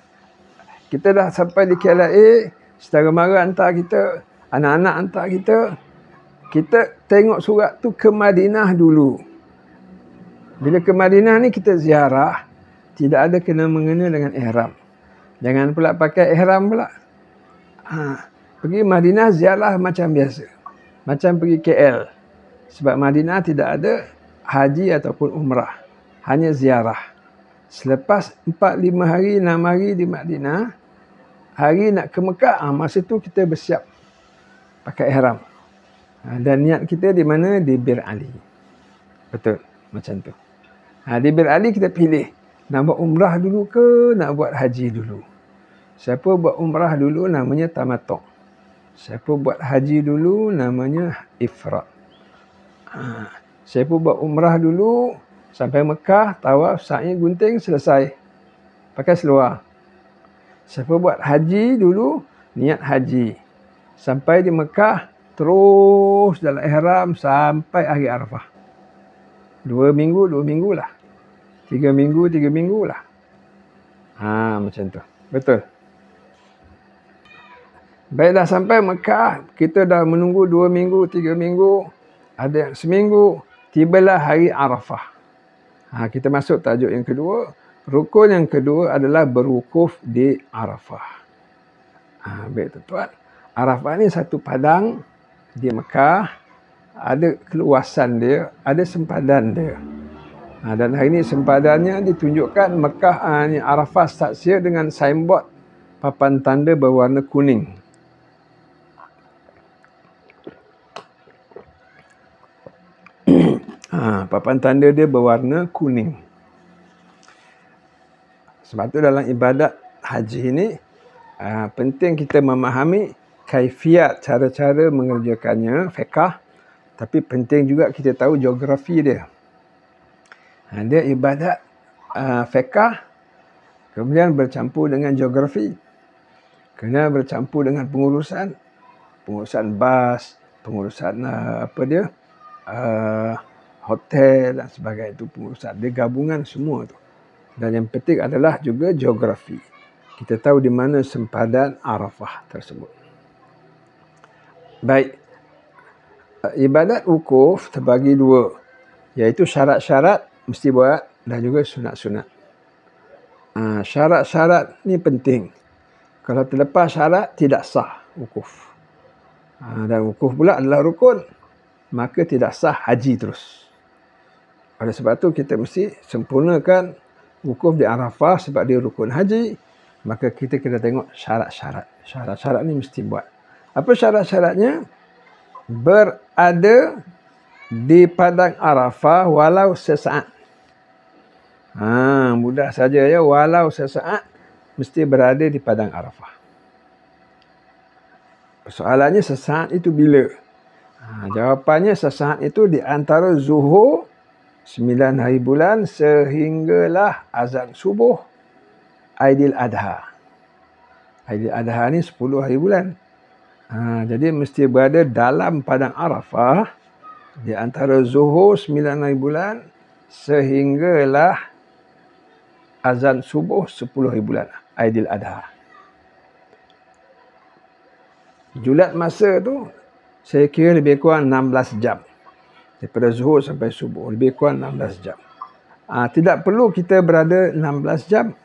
kita dah sampai di KLIA, saudara mara hantar kita, anak-anak hantar kita. Kita tengok surat tu ke Madinah dulu. Bila ke Madinah ni kita ziarah, tidak ada kena-mengena dengan ihram. Jangan pula pakai ihram pula. Pergi Madinah ziarah macam biasa. Macam pergi KL. Sebab Madinah tidak ada haji ataupun umrah. Hanya ziarah. Selepas 4-5 hari, 6 hari di Madinah, hari nak ke Mekah, masa tu kita bersiap pakai ihram. Dan niat kita di mana? Di Bir Ali. Betul, macam tu. Di Bir Ali kita pilih. Nak buat umrah dulu ke nak buat haji dulu? Siapa buat umrah dulu namanya tamattu'. Siapa buat haji dulu namanya ifrad. Siapa buat umrah dulu sampai Mekah, tawaf, sa'i, gunting, selesai. Pakai seluar. Siapa buat haji dulu, niat haji. Sampai di Mekah, terus dalam ihram sampai hari Arafah. 2 minggu lah. 3 minggu lah. Macam tu. Betul. Baiklah sampai Mekah, kita dah menunggu 2 minggu, 3 minggu, ada yang seminggu, tibalah hari Arafah. Kita masuk tajuk yang kedua. Rukun yang kedua adalah berwukuf di Arafah. Baik tuan-tuan. Arafah ni satu padang di Mekah. Ada keluasan dia, ada sempadan dia. Dan hari ini sempadannya ditunjukkan Mekah ni Arafah saksya dengan signboard papan tanda berwarna kuning. Papan tanda dia berwarna kuning. Sebab tu dalam ibadat haji ini penting kita memahami kaifiat, cara-cara mengerjakannya, fiqh. Tapi penting juga kita tahu geografi dia. Dia ibadat fiqh, kemudian bercampur dengan geografi, kemudian bercampur dengan pengurusan bas, pengurusan hotel dan sebagainya, itu pengurusan. Dia gabungan semua tu. Dan yang penting adalah juga geografi. Kita tahu di mana sempadan Arafah tersebut. Baik. Ibadat wukuf terbagi 2. Iaitu syarat-syarat mesti buat dan juga sunat-sunat. Syarat-syarat ni penting. Kalau terlepas syarat, tidak sah wukuf. Dan wukuf pula adalah rukun. Maka tidak sah haji terus. Oleh sebab tu kita mesti sempurnakan wukuf di Arafah sebab dia rukun haji. Maka kita kena tengok syarat-syarat. Syarat-syarat ni mesti buat. Apa syarat-syaratnya? Berada di padang Arafah walau sesaat. Mudah saja ya. Walau sesaat mesti berada di padang Arafah. Soalannya sesaat itu bila? Jawapannya sesaat itu di antara zuhur 9 hari bulan sehinggalah azan subuh Aidil Adha. Aidil Adha ni 10 hari bulan. Jadi mesti berada dalam padang Arafah di antara zuhur 9 hari bulan sehinggalah azan subuh 10 hari bulan Aidil Adha. Julat masa tu saya kira lebih kurang 16 jam. Daripada zuhur sampai subuh. Lebih kurang 16 jam. Tidak perlu kita berada 16 jam.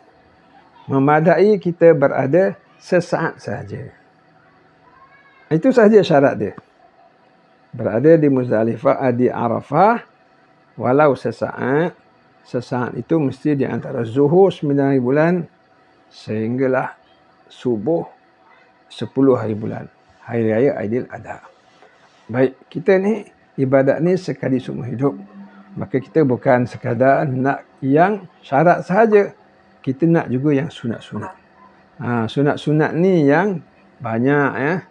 Memadai kita berada sesaat sahaja. Itu sahaja syarat dia. Berada di Muzdalifah, di Arafah, walau sesaat. Sesaat itu mesti di antara zuhur 9 hari bulan sehinggalah subuh 10 hari bulan. Hari Raya Aidil Adha. Baik, kita ni ibadat ni sekali seumur hidup. Maka kita bukan sekadar nak yang syarat sahaja. Kita nak juga yang sunat-sunat. Sunat-sunat ni yang banyak ya.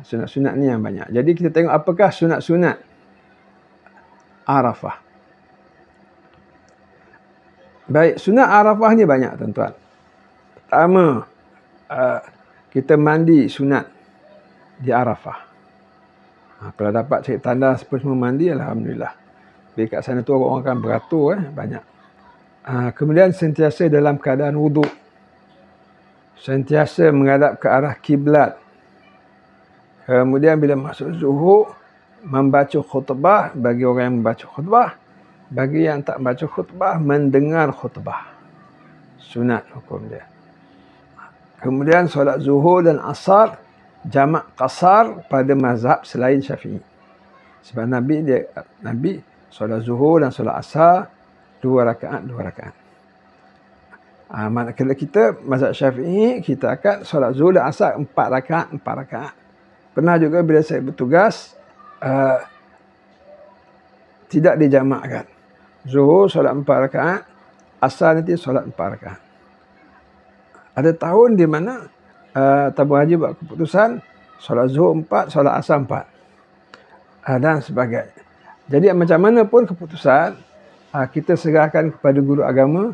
Sunat-sunat ni yang banyak. Jadi kita tengok apakah sunat-sunat Arafah. Baik, sunat Arafah ni banyak tuan-tuan. Pertama, kita mandi sunat di Arafah. Kalau dapat cari tanda semua mandi, alhamdulillah. Tapi kat sana tu orang akan beratur banyak. Kemudian sentiasa dalam keadaan wuduk. Sentiasa menghadap ke arah kiblat. Kemudian bila masuk zuhur, membaca khutbah bagi orang yang membaca khutbah. Bagi yang tak baca khutbah, mendengar khutbah. Sunat hukum dia. Kemudian solat zuhur dan asar, jamak qasar pada mazhab selain Syafi'i. Sebab Nabi solat zuhur dan solat asar 2 rakaat. Manakala kita mazhab Syafi'i, kita akan solat zuhur dan asar 4 rakaat. Pernah juga bila saya bertugas tidak dijamakkan. Zuhur solat 4 rakaat, asar nanti solat 4 rakaat. Ada tahun di mana tabung haji buat keputusan solat zuhur 4, solat asar 4 dan sebagainya. Jadi macam mana pun keputusan, kita serahkan kepada guru agama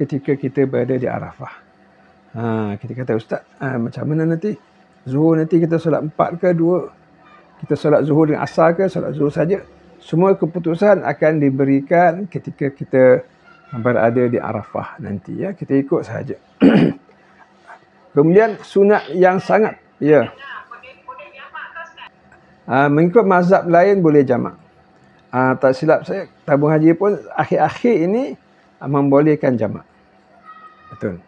ketika kita berada di Arafah. Kita kata, Ustaz, macam mana nanti? Zuhur nanti kita solat 4 ke 2? Kita solat zuhur dengan asar ke solat zuhur saja? Semua keputusan akan diberikan ketika kita berada di Arafah nanti. Ya, kita ikut sahaja. Kemudian sunat yang sangat mengikut mazhab lain boleh jamak. Tak silap saya, tabung haji pun akhir-akhir ini membolehkan jamak. Betul.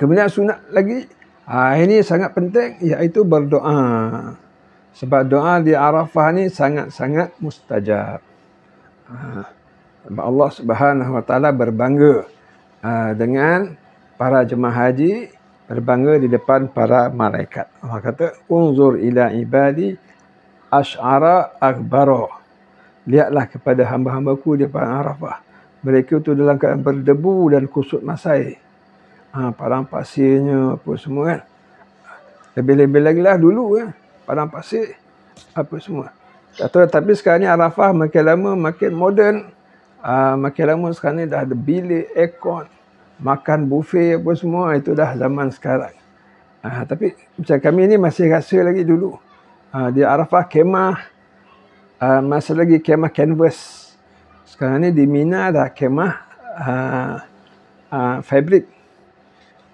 Kemudian sunat lagi, ini sangat penting, iaitu berdoa. Sebab doa di Arafah ni sangat-sangat mustajab. Allah Subhanahu Wa Taala berbangga dengan para jemaah haji, berbangga di depan para malaikat. Allah kata, unzur ila ibadi asy'ara akbara. Lihatlah kepada hamba-hambaku di padang Arafah. Mereka tu dalam keadaan berdebu dan kusut masai. Padang pasirnya apa semua kan. Lebih-lebih lagi lah dulu padang pasir apa semua. Tapi sekarang ni Arafah makin lama makin moden. Makin lama sekarang ni dah ada bilik, aircon, makan buffet apa semua. Itu dah zaman sekarang. Tapi macam kami ni masih rasa lagi dulu. Di Arafah kemah, masih lagi kemah canvas. Sekarang ni di Mina dah kemah fabric.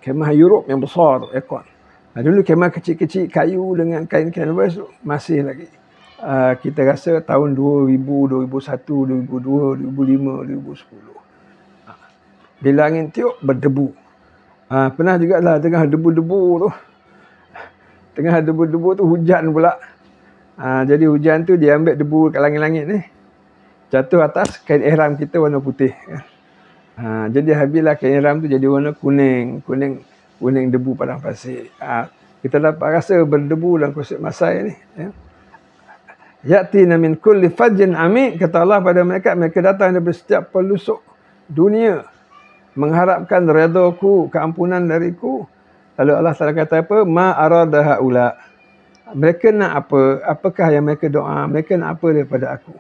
Kemah Europe yang besar, aircon. Dulu kemah kecil-kecil kayu dengan kain canvas masih lagi. Kita rasa tahun 2000, 2001, 2002, 2005, 2010. Bila angin tiup, berdebu. Pernah juga lah tengah debu-debu tu. Tengah debu-debu tu hujan pula. Jadi hujan tu dia ambil debu kat langit-langit ni. Jatuh atas kain ihram kita warna putih. Jadi habislah kain ihram tu jadi warna kuning debu padang pasir. Kita dapat rasa berdebu dan kusut masai ni. Yatina min kulli fajjin amik, kata Allah pada mereka datang dari setiap pelosok dunia mengharapkan redaku, keampunan dariku, Lalu Allah Ta'ala kata apa? Ma arada haula. Mereka nak apa? Apakah yang mereka doa? Mereka nak apa daripada aku?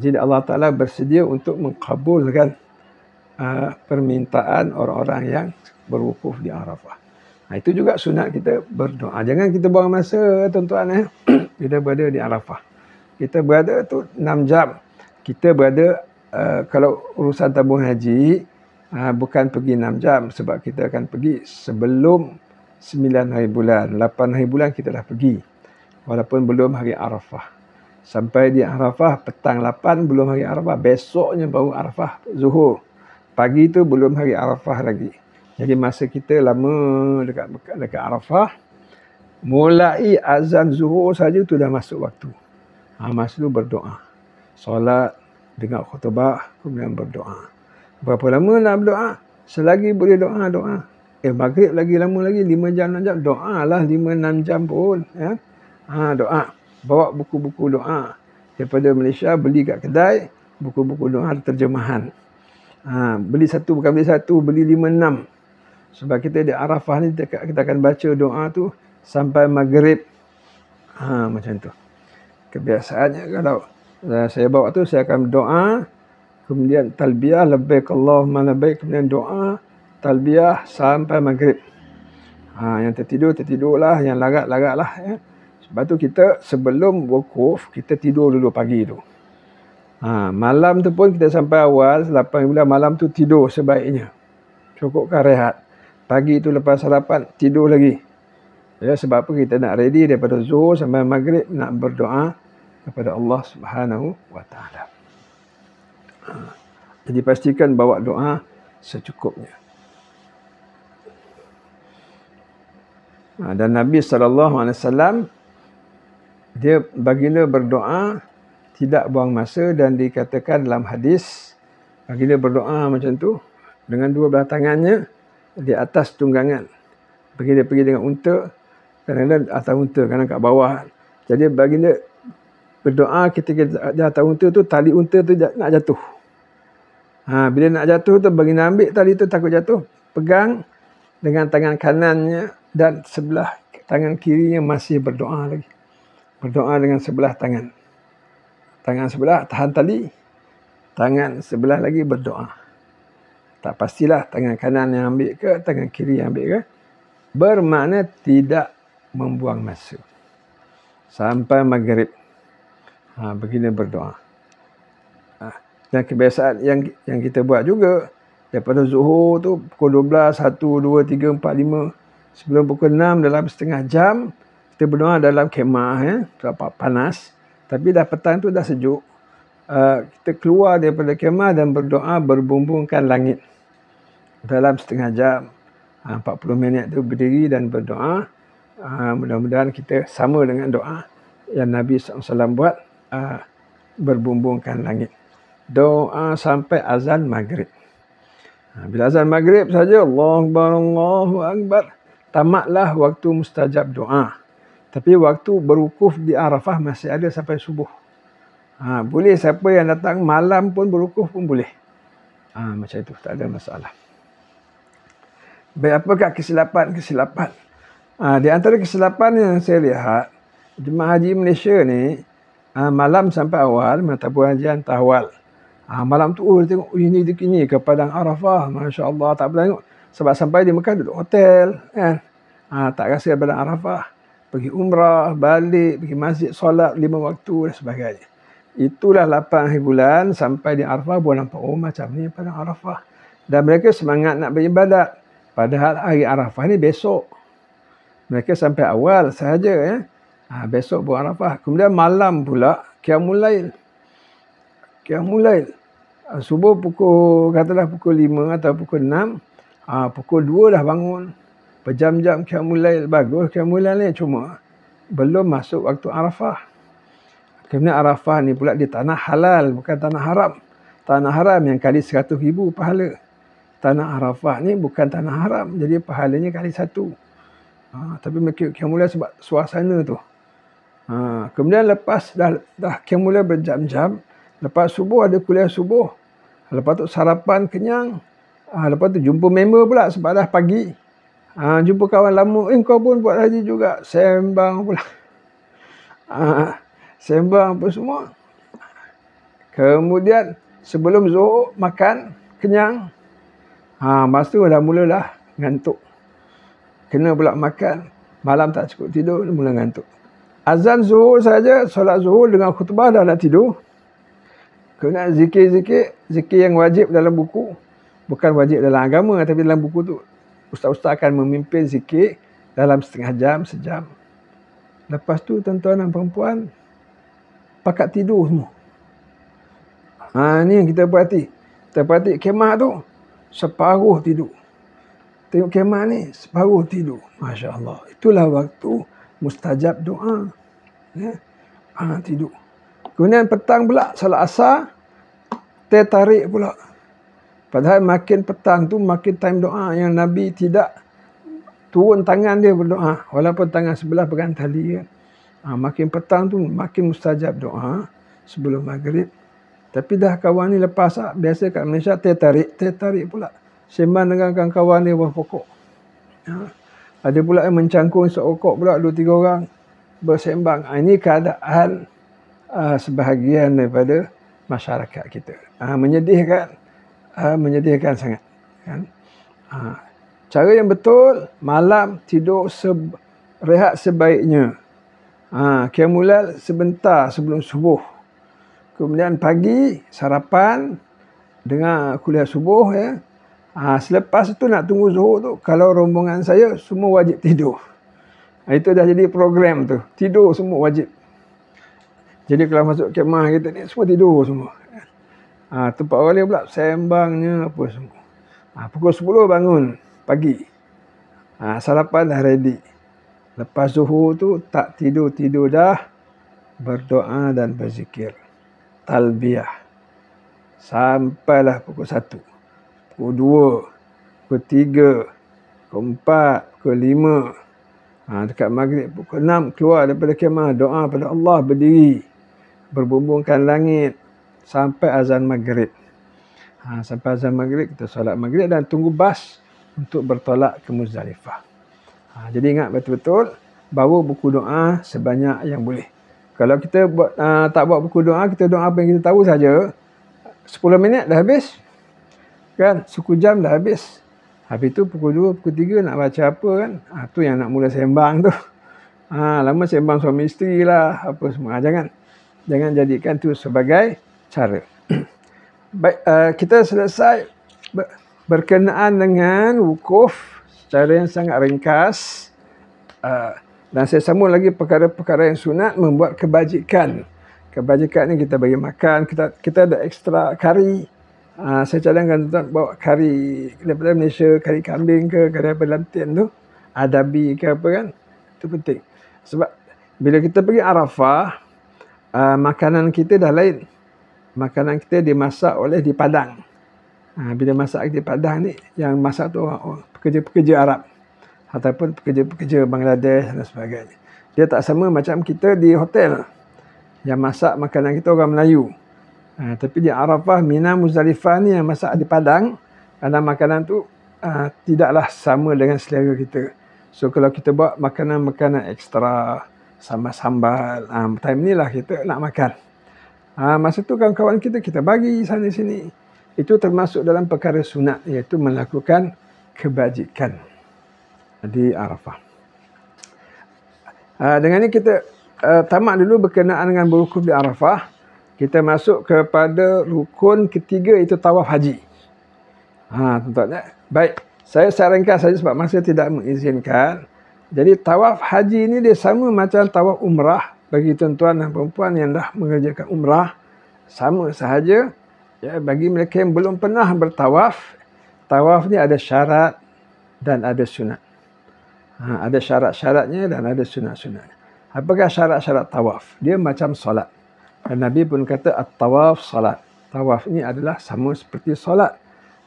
Jadi Allah Ta'ala bersedia untuk mengkabulkan permintaan orang-orang yang berwukuf di Arafah. Itu juga sunat kita berdoa. Jangan kita buang masa, tuan-tuan. Kita berada di Arafah. Kita berada tu 6 jam. Kita berada, kalau urusan tabung haji, bukan pergi 6 jam. Sebab kita akan pergi sebelum 9 hari bulan. 8 hari bulan kita dah pergi. Walaupun belum hari Arafah. Sampai di Arafah, petang 8 belum hari Arafah. Besoknya baru Arafah, zuhur. Pagi tu belum hari Arafah lagi. Jadi masa kita lama dekat Arafah, mulai azan zuhur saja tu dah masuk waktu. Masa tu berdoa. Solat, dengar khutbah, kemudian berdoa. Berapa lama nak berdoa? Selagi boleh doa. Maghrib lagi lama lagi, 5 jam, 6 jam. Doa lah 5-6 jam pun. Ya? Doa. Bawa buku-buku doa. Daripada Malaysia, beli kat kedai, buku-buku doa terjemahan. Beli satu, bukan beli satu, beli 5-6. Sebab kita di Arafah ni, kita akan baca doa tu sampai maghrib. Macam tu. Kebiasaannya kalau saya bawa tu, saya akan doa, kemudian talbiyah, labbaik Allahumma labbaik, kemudian doa, talbiyah sampai maghrib. Yang tertidurlah, yang larat-laratlah. Ya. Sebab tu kita sebelum wukuf, kita tidur dulu pagi tu. Malam tu pun kita sampai awal, 8 bulan malam tu tidur sebaiknya. Cukupkan rehat. Pagi tu lepas sarapan, tidur lagi. Ya, sebab apa kita nak ready daripada zuhur sampai maghrib, nak berdoa kepada Allah Subhanahu wa Ta'ala. Jadi pastikan bawa doa secukupnya. Dan Nabi SAW, dia baginda berdoa, tidak buang masa, dan dikatakan dalam hadis, baginda berdoa macam tu, dengan dua belah tangannya, di atas tunggangan. Baginda pergi dengan unta, kadang-kadang atas unta, kadang kat bawah. Jadi baginda berdoa ketika di atas unta tu, tali unta tu nak jatuh. Bila nak jatuh tu, baginda ambil tali tu, takut jatuh, pegang dengan tangan kanannya, dan sebelah tangan kirinya masih berdoa lagi. Berdoa dengan sebelah tangan. Tangan sebelah tahan tali, tangan sebelah lagi berdoa. Tak pastilah tangan kanan yang ambil ke, tangan kiri yang ambil ke. Bermakna tidak membuang masa. Sampai maghrib. Begini berdoa. Dan kebiasaan yang kita buat juga, daripada zuhur tu, pukul 12, 1, 2, 3, 4, 5, sebelum pukul 6, dalam setengah jam, kita berdoa dalam kemah, panas. Tapi dah petang tu dah sejuk. Kita keluar daripada kemah dan berdoa, berbumbungkan langit. Dalam setengah jam, 40 minit tu berdiri dan berdoa. Mudah-mudahan kita sama dengan doa yang Nabi SAW buat, berbumbungkan langit. Doa sampai azan maghrib. Bila azan maghrib saja, Allahu Akbar, Allahu Akbar, tamatlah waktu mustajab doa. Tapi waktu berwukuf di Arafah masih ada sampai subuh. Boleh siapa yang datang malam pun berwukuf pun boleh. Macam itu, tak ada masalah. Baik, apakah kesilapan? Di antara kesilapan yang saya lihat, jemaah haji Malaysia ni, malam sampai awal, tabung haji hantar awal. Malam tu, tengok, ini ke Padang Arafah. Masya Allah, tak boleh tengok. Sebab sampai di Mekah duduk hotel. Kan? Tak rasa Padang Arafah. Pergi umrah, balik, pergi masjid, solat 5 waktu dan sebagainya. Itulah 8 hari bulan sampai di Arafah, buat nampak, macam ni Padang Arafah. Dan mereka semangat nak beribadat. Padahal hari Arafah ni besok. Mereka sampai awal sahaja. Besok buat Arafah. Kemudian malam pula, Qiyamul Lail. Subuh katalah pukul 5 atau pukul 6. Pukul 2 dah bangun. Berjam-jam Qiyamul Lail. Bagus Qiyamul Lail ni, cuma belum masuk waktu Arafah. Kemudian Arafah ni pula di tanah halal, bukan tanah haram. Tanah haram yang kali 100,000 pahala. Tanah Arafah ni bukan tanah haram, jadi pahalanya kali 1. Tapi mereka Qiyamul Lail sebab suasana tu. Kemudian lepas dah Qiyamul Lail berjam-jam, lepas subuh ada kuliah subuh. Lepas tu sarapan kenyang. Lepas tu jumpa member pula sebab dah pagi. Jumpa kawan lama, kau pun buat haji juga. Sembang pula. Sembang apa semua. Kemudian sebelum Zuhur makan, kenyang. Masa tu dah mulalah ngantuk. Kena pula makan. Malam tak cukup tidur, mula ngantuk. Azan Zuhur saja, solat Zuhur dengan khutbah dah nak tidur. Kena zikir-zikir, zikir yang wajib dalam buku. Bukan wajib dalam agama, tapi dalam buku tu ustaz-ustaz akan memimpin zikir dalam setengah jam, sejam. Lepas tu tuan-tuan dan perempuan pakat tidur semua. Ni yang kita perhati. Kita perhati kemah tu separuh tidur. Tengok kemah ni separuh tidur. Masya Allah. Itulah waktu mustajab doa. Ya. Tidur. Kemudian petang pula salat asar tertarik pula. Padahal makin petang tu makin time doa yang Nabi tidak turun tangan dia berdoa. Walaupun tangan sebelah pegang tali kan. Makin petang tu makin mustajab doa sebelum maghrib. Tapi dah kawan ni lepas biasa kat Malaysia tertarik pula. Sembang dengan kawan dia buah pokok. Ada pula yang mencangkung seokok pula 2-3 orang bersembang. Ini keadaan sebahagian daripada masyarakat kita. Menyedihkan sangat. Kan? Cara yang betul, malam tidur rehat sebaiknya. Qiyamul sebentar sebelum subuh. Kemudian pagi sarapan dengan kuliah subuh ya. Selepas itu nak tunggu Zuhur tu, kalau rombongan saya semua wajib tidur. Itu dah jadi program tu. Tidur semua wajib. Jadi kalau masuk kemah kita ni semua tidur semua. Tempat orang lain pula sembangnya apa semua. Pukul 10 bangun pagi. Sarapan dah ready. Lepas Zuhur tu tak tidur-tidur dah. Berdoa dan berzikir. Talbiyah. Sampailah pukul 1. Pukul 2. Pukul 3. Pukul 4. Pukul 5. Dekat maghrib pukul 6 keluar daripada kemah. Doa pada Allah berdiri. Berbumbungkan langit. Sampai azan maghrib. Sampai azan maghrib kita solat maghrib dan tunggu bas untuk bertolak ke Muzdalifah. Jadi ingat betul-betul bawa buku doa sebanyak yang boleh. Kalau kita tak buat buku doa, kita doa apa yang kita tahu saja, 10 minit dah habis. Kan? Suku jam dah habis. Habis tu pukul 2, pukul 3 nak baca apa kan? Tu yang nak mula sembang tu. Lama sembang suami isteri lah, apa semua. Jangan jadikan tu sebagai cara. Baik, kita selesai berkenaan dengan wukuf secara yang sangat ringkas. Dan saya sambung lagi perkara-perkara yang sunat membuat kebajikan. Kebajikan ni kita bagi makan, kita ada ekstra kari. Saya cadangkan tuan bawa kari daripada Malaysia, kari kambing ke, kari apa lantin tu, adabi ke apa kan. Itu penting. Sebab bila kita pergi Arafah, makanan kita dah lain. Makanan kita dimasak oleh di Padang. Bila masak di Padang ni, yang masak tu pekerja-pekerja Arab ataupun pekerja-pekerja Bangladesh dan sebagainya. Dia tak sama macam kita di hotel. Yang masak makanan kita orang Melayu. Tapi di Arafah, Mina, Muzdalifah ni yang masak di Padang, karena makanan tu tidaklah sama dengan selera kita. So kalau kita buat makanan-makanan ekstra, sambal, time ni lah kita nak makan. Masa tu kawan-kawan kita bagi sana sini. Itu termasuk dalam perkara sunat, iaitu melakukan kebajikan di Arafah. Dengan ini kita tamat dulu berkenaan dengan berwukuf di Arafah. Kita masuk kepada rukun ketiga, itu tawaf haji. Tuan-tuan. Baik, saya ringkas saja sebab masa tidak mengizinkan. Jadi tawaf haji ini dia sama macam tawaf umrah bagi tuan-tuan dan perempuan yang dah mengerjakan umrah. Sama sahaja. Ya, bagi mereka yang belum pernah bertawaf, tawaf ni ada syarat dan ada sunat. Ada syarat-syaratnya dan ada sunat-sunatnya. Apakah syarat-syarat tawaf? Dia macam solat. Dan Nabi pun kata at-tawaf salat. Tawaf ni adalah sama seperti solat.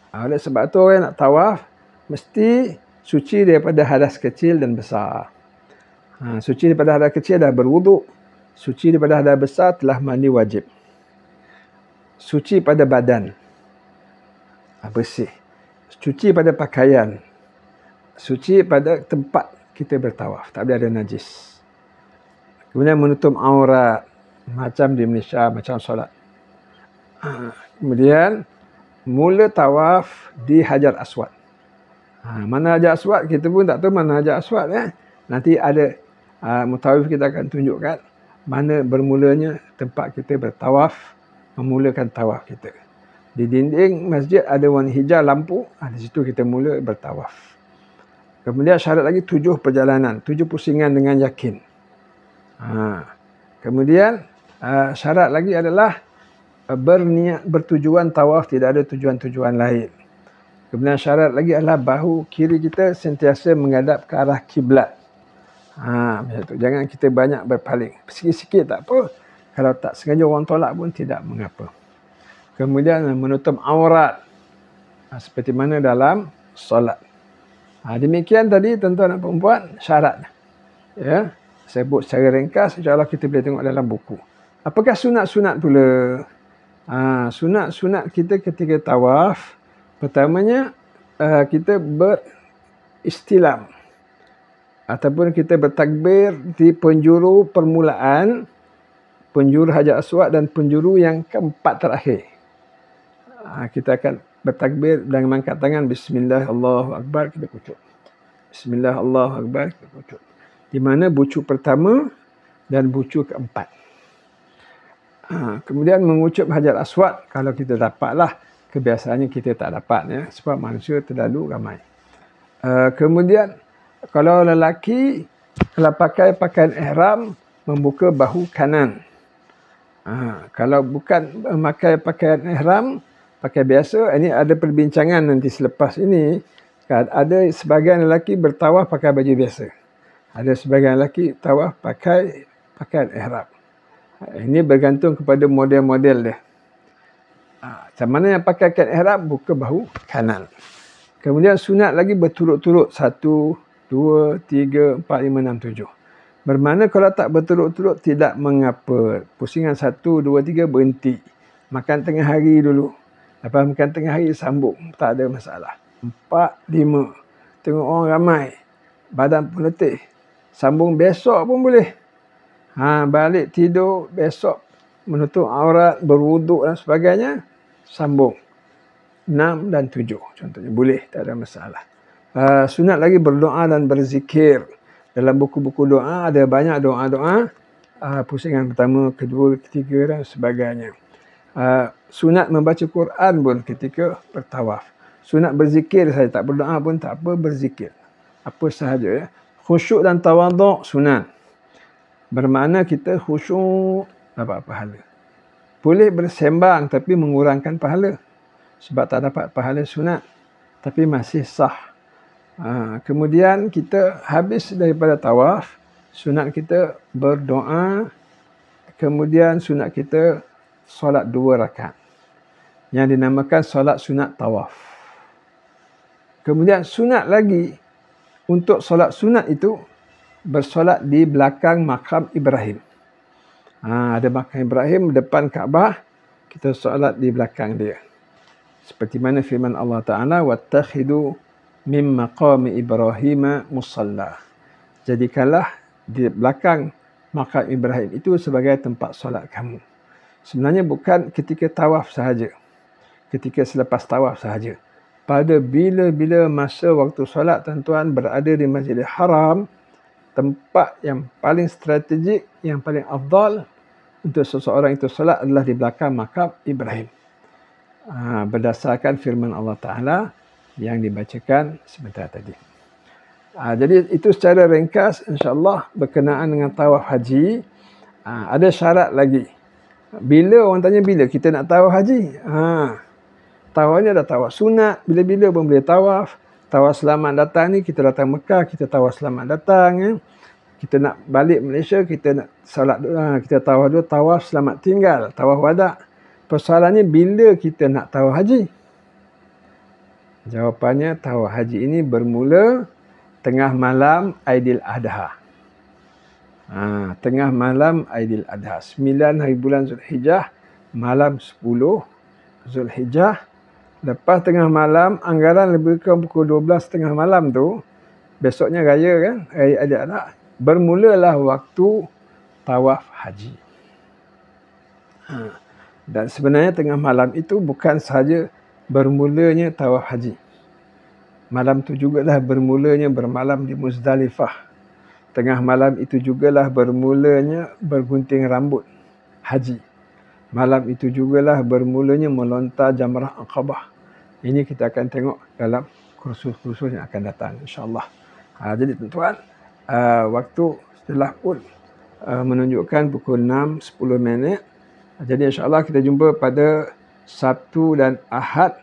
Oleh sebab tu orang nak tawaf mesti suci daripada hadas kecil dan besar. Suci daripada hadas kecil dah berwuduk. Suci daripada hadas besar telah mandi wajib. Suci pada badan, bersih. Suci pada pakaian, suci pada tempat kita bertawaf. Tak boleh ada najis. Kemudian menutup aurat. Macam di Malaysia, macam solat. Kemudian mula tawaf di Hajar Aswad. Mana Hajar Aswad? Kita pun tak tahu mana Hajar Aswad. Nanti ada mutawif kita akan tunjukkan mana bermulanya tempat kita bertawaf, memulakan tawaf kita. Di dinding masjid ada warna hijau lampu, di situ kita mula bertawaf. Kemudian syarat lagi 7 perjalanan, 7 pusingan dengan yakin. Kemudian syarat lagi adalah berniat bertujuan tawaf, tidak ada tujuan-tujuan lain. Kemudian syarat lagi adalah bahu kiri kita sentiasa menghadap ke arah kiblat. Macam tu. Jangan kita banyak berpaling. Sikit-sikit tak apa. Kalau tak sengaja orang tolak pun tidak mengapa. Kemudian menutup aurat. Seperti mana dalam solat. Demikian tadi tuan-tuan dan perempuan syarat. Ya, sebut secara ringkas, insya-Allah kita boleh tengok dalam buku. Apakah sunat-sunat pula? Sunat-sunat kita ketika tawaf, pertamanya kita beristilam ataupun kita bertakbir di penjuru permulaan, penjuru Hajar Aswad dan penjuru yang keempat terakhir. Kita akan bertakbir dan mengangkat tangan, Bismillah, Allahu Akbar, kita kucuk. Bismillah, Allahu Akbar, kita kucuk. Di mana bucu pertama dan bucu keempat. Kemudian mengucup Hajar Aswad, kalau kita dapatlah, kebiasaannya kita tak dapat, ya, sebab manusia terlalu ramai. Kemudian kalau lelaki, kalau pakai pakaian ihram, membuka bahu kanan. Kalau bukan memakai pakaian ihram, pakai biasa, ini ada perbincangan nanti selepas ini. Ada sebahagian lelaki bertawaf pakai baju biasa. Ada sebahagian lelaki tawaf pakai pakaian ihram. Ini bergantung kepada model-model dia. Macam mana yang pakai pakaian ihram, buka bahu kanan. Kemudian sunat lagi berturut-turut. 1, 2, 3, 4, 5, 6, 7. Bermakna kalau tak berturut-turut tidak mengapa. Pusingan 1, 2, 3 berhenti. Makan tengah hari dulu. Lepas makan tengah hari sambung. Tak ada masalah. 4, 5. Tengok orang ramai. Badan pun letih. Sambung besok pun boleh. Balik tidur besok. Menutup aurat, berwuduk dan sebagainya. Sambung. 6 dan 7 contohnya. Boleh. Tak ada masalah. Sunat lagi berdoa dan berzikir. Dalam buku-buku doa ada banyak doa-doa. Pusingan pertama, kedua, ketiga dan sebagainya. Sunat membaca Quran pun ketika bertawaf. Sunat berzikir saja, tak berdoa pun tak apa, berzikir. Apa sahaja, ya. Khusyuk dan tawaduk sunat. Bermakna kita khusyuk dapat pahala. Boleh bersembang tapi mengurangkan pahala. Sebab tak dapat pahala sunat. Tapi masih sah. Kemudian kita habis daripada tawaf, sunat kita berdoa, kemudian sunat kita solat 2 rakaat yang dinamakan solat sunat tawaf. Kemudian sunat lagi untuk solat sunat itu bersolat di belakang makam Ibrahim. Ada makam Ibrahim depan Kaabah, kita solat di belakang dia. Seperti mana firman Allah Ta'ala, وَاتَّخِذُوا min maqami Ibrahim musalla. Jadikanlah di belakang makam Ibrahim itu sebagai tempat solat kamu. Sebenarnya bukan ketika tawaf sahaja. Ketika selepas tawaf sahaja. Pada bila-bila masa waktu solat, tuan-tuan berada di Masjidil Haram, tempat yang paling strategik, yang paling afdal untuk seseorang itu solat adalah di belakang makam Ibrahim. Berdasarkan firman Allah Ta'ala yang dibacakan sebentar tadi. Jadi itu secara ringkas insya-Allah berkenaan dengan tawaf haji. Ada syarat lagi. Bila orang tanya bila kita nak tawaf haji? Tawaf ni ada tawaf sunat, bila-bila pun boleh tawaf. Tawaf selamat datang ni kita datang Mekah, kita tawaf selamat datang, ya. Kita nak balik Malaysia, kita nak solat kita tawaf dulu, tawaf selamat tinggal, tawaf wada'. Persoalannya bila kita nak tawaf haji? Jawapannya tawaf haji ini bermula tengah malam Aidil Adha. Tengah malam Aidil Adha. 9 hari bulan Zulhijjah, malam 10 Zulhijjah. Lepas tengah malam, anggaran lebih kurang pukul 12 tengah malam tu, besoknya raya kan, adik-adik, bermulalah waktu tawaf haji. Dan sebenarnya tengah malam itu bukan sahaja bermulanya tawaf haji. Malam itu jugalah bermulanya bermalam di Muzdalifah. Tengah malam itu jugalah bermulanya bergunting rambut haji. Malam itu jugalah bermulanya melontar jamrah Aqabah. Ini kita akan tengok dalam kursus-kursus yang akan datang, insyaAllah. Jadi tuan-tuan, waktu telah pun menunjukkan pukul 6.10. Jadi insyaAllah kita jumpa pada Sabtu dan Ahad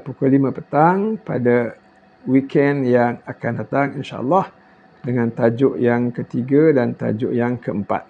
pukul 5 petang pada weekend yang akan datang insyaAllah, dengan tajuk yang ketiga dan tajuk yang keempat.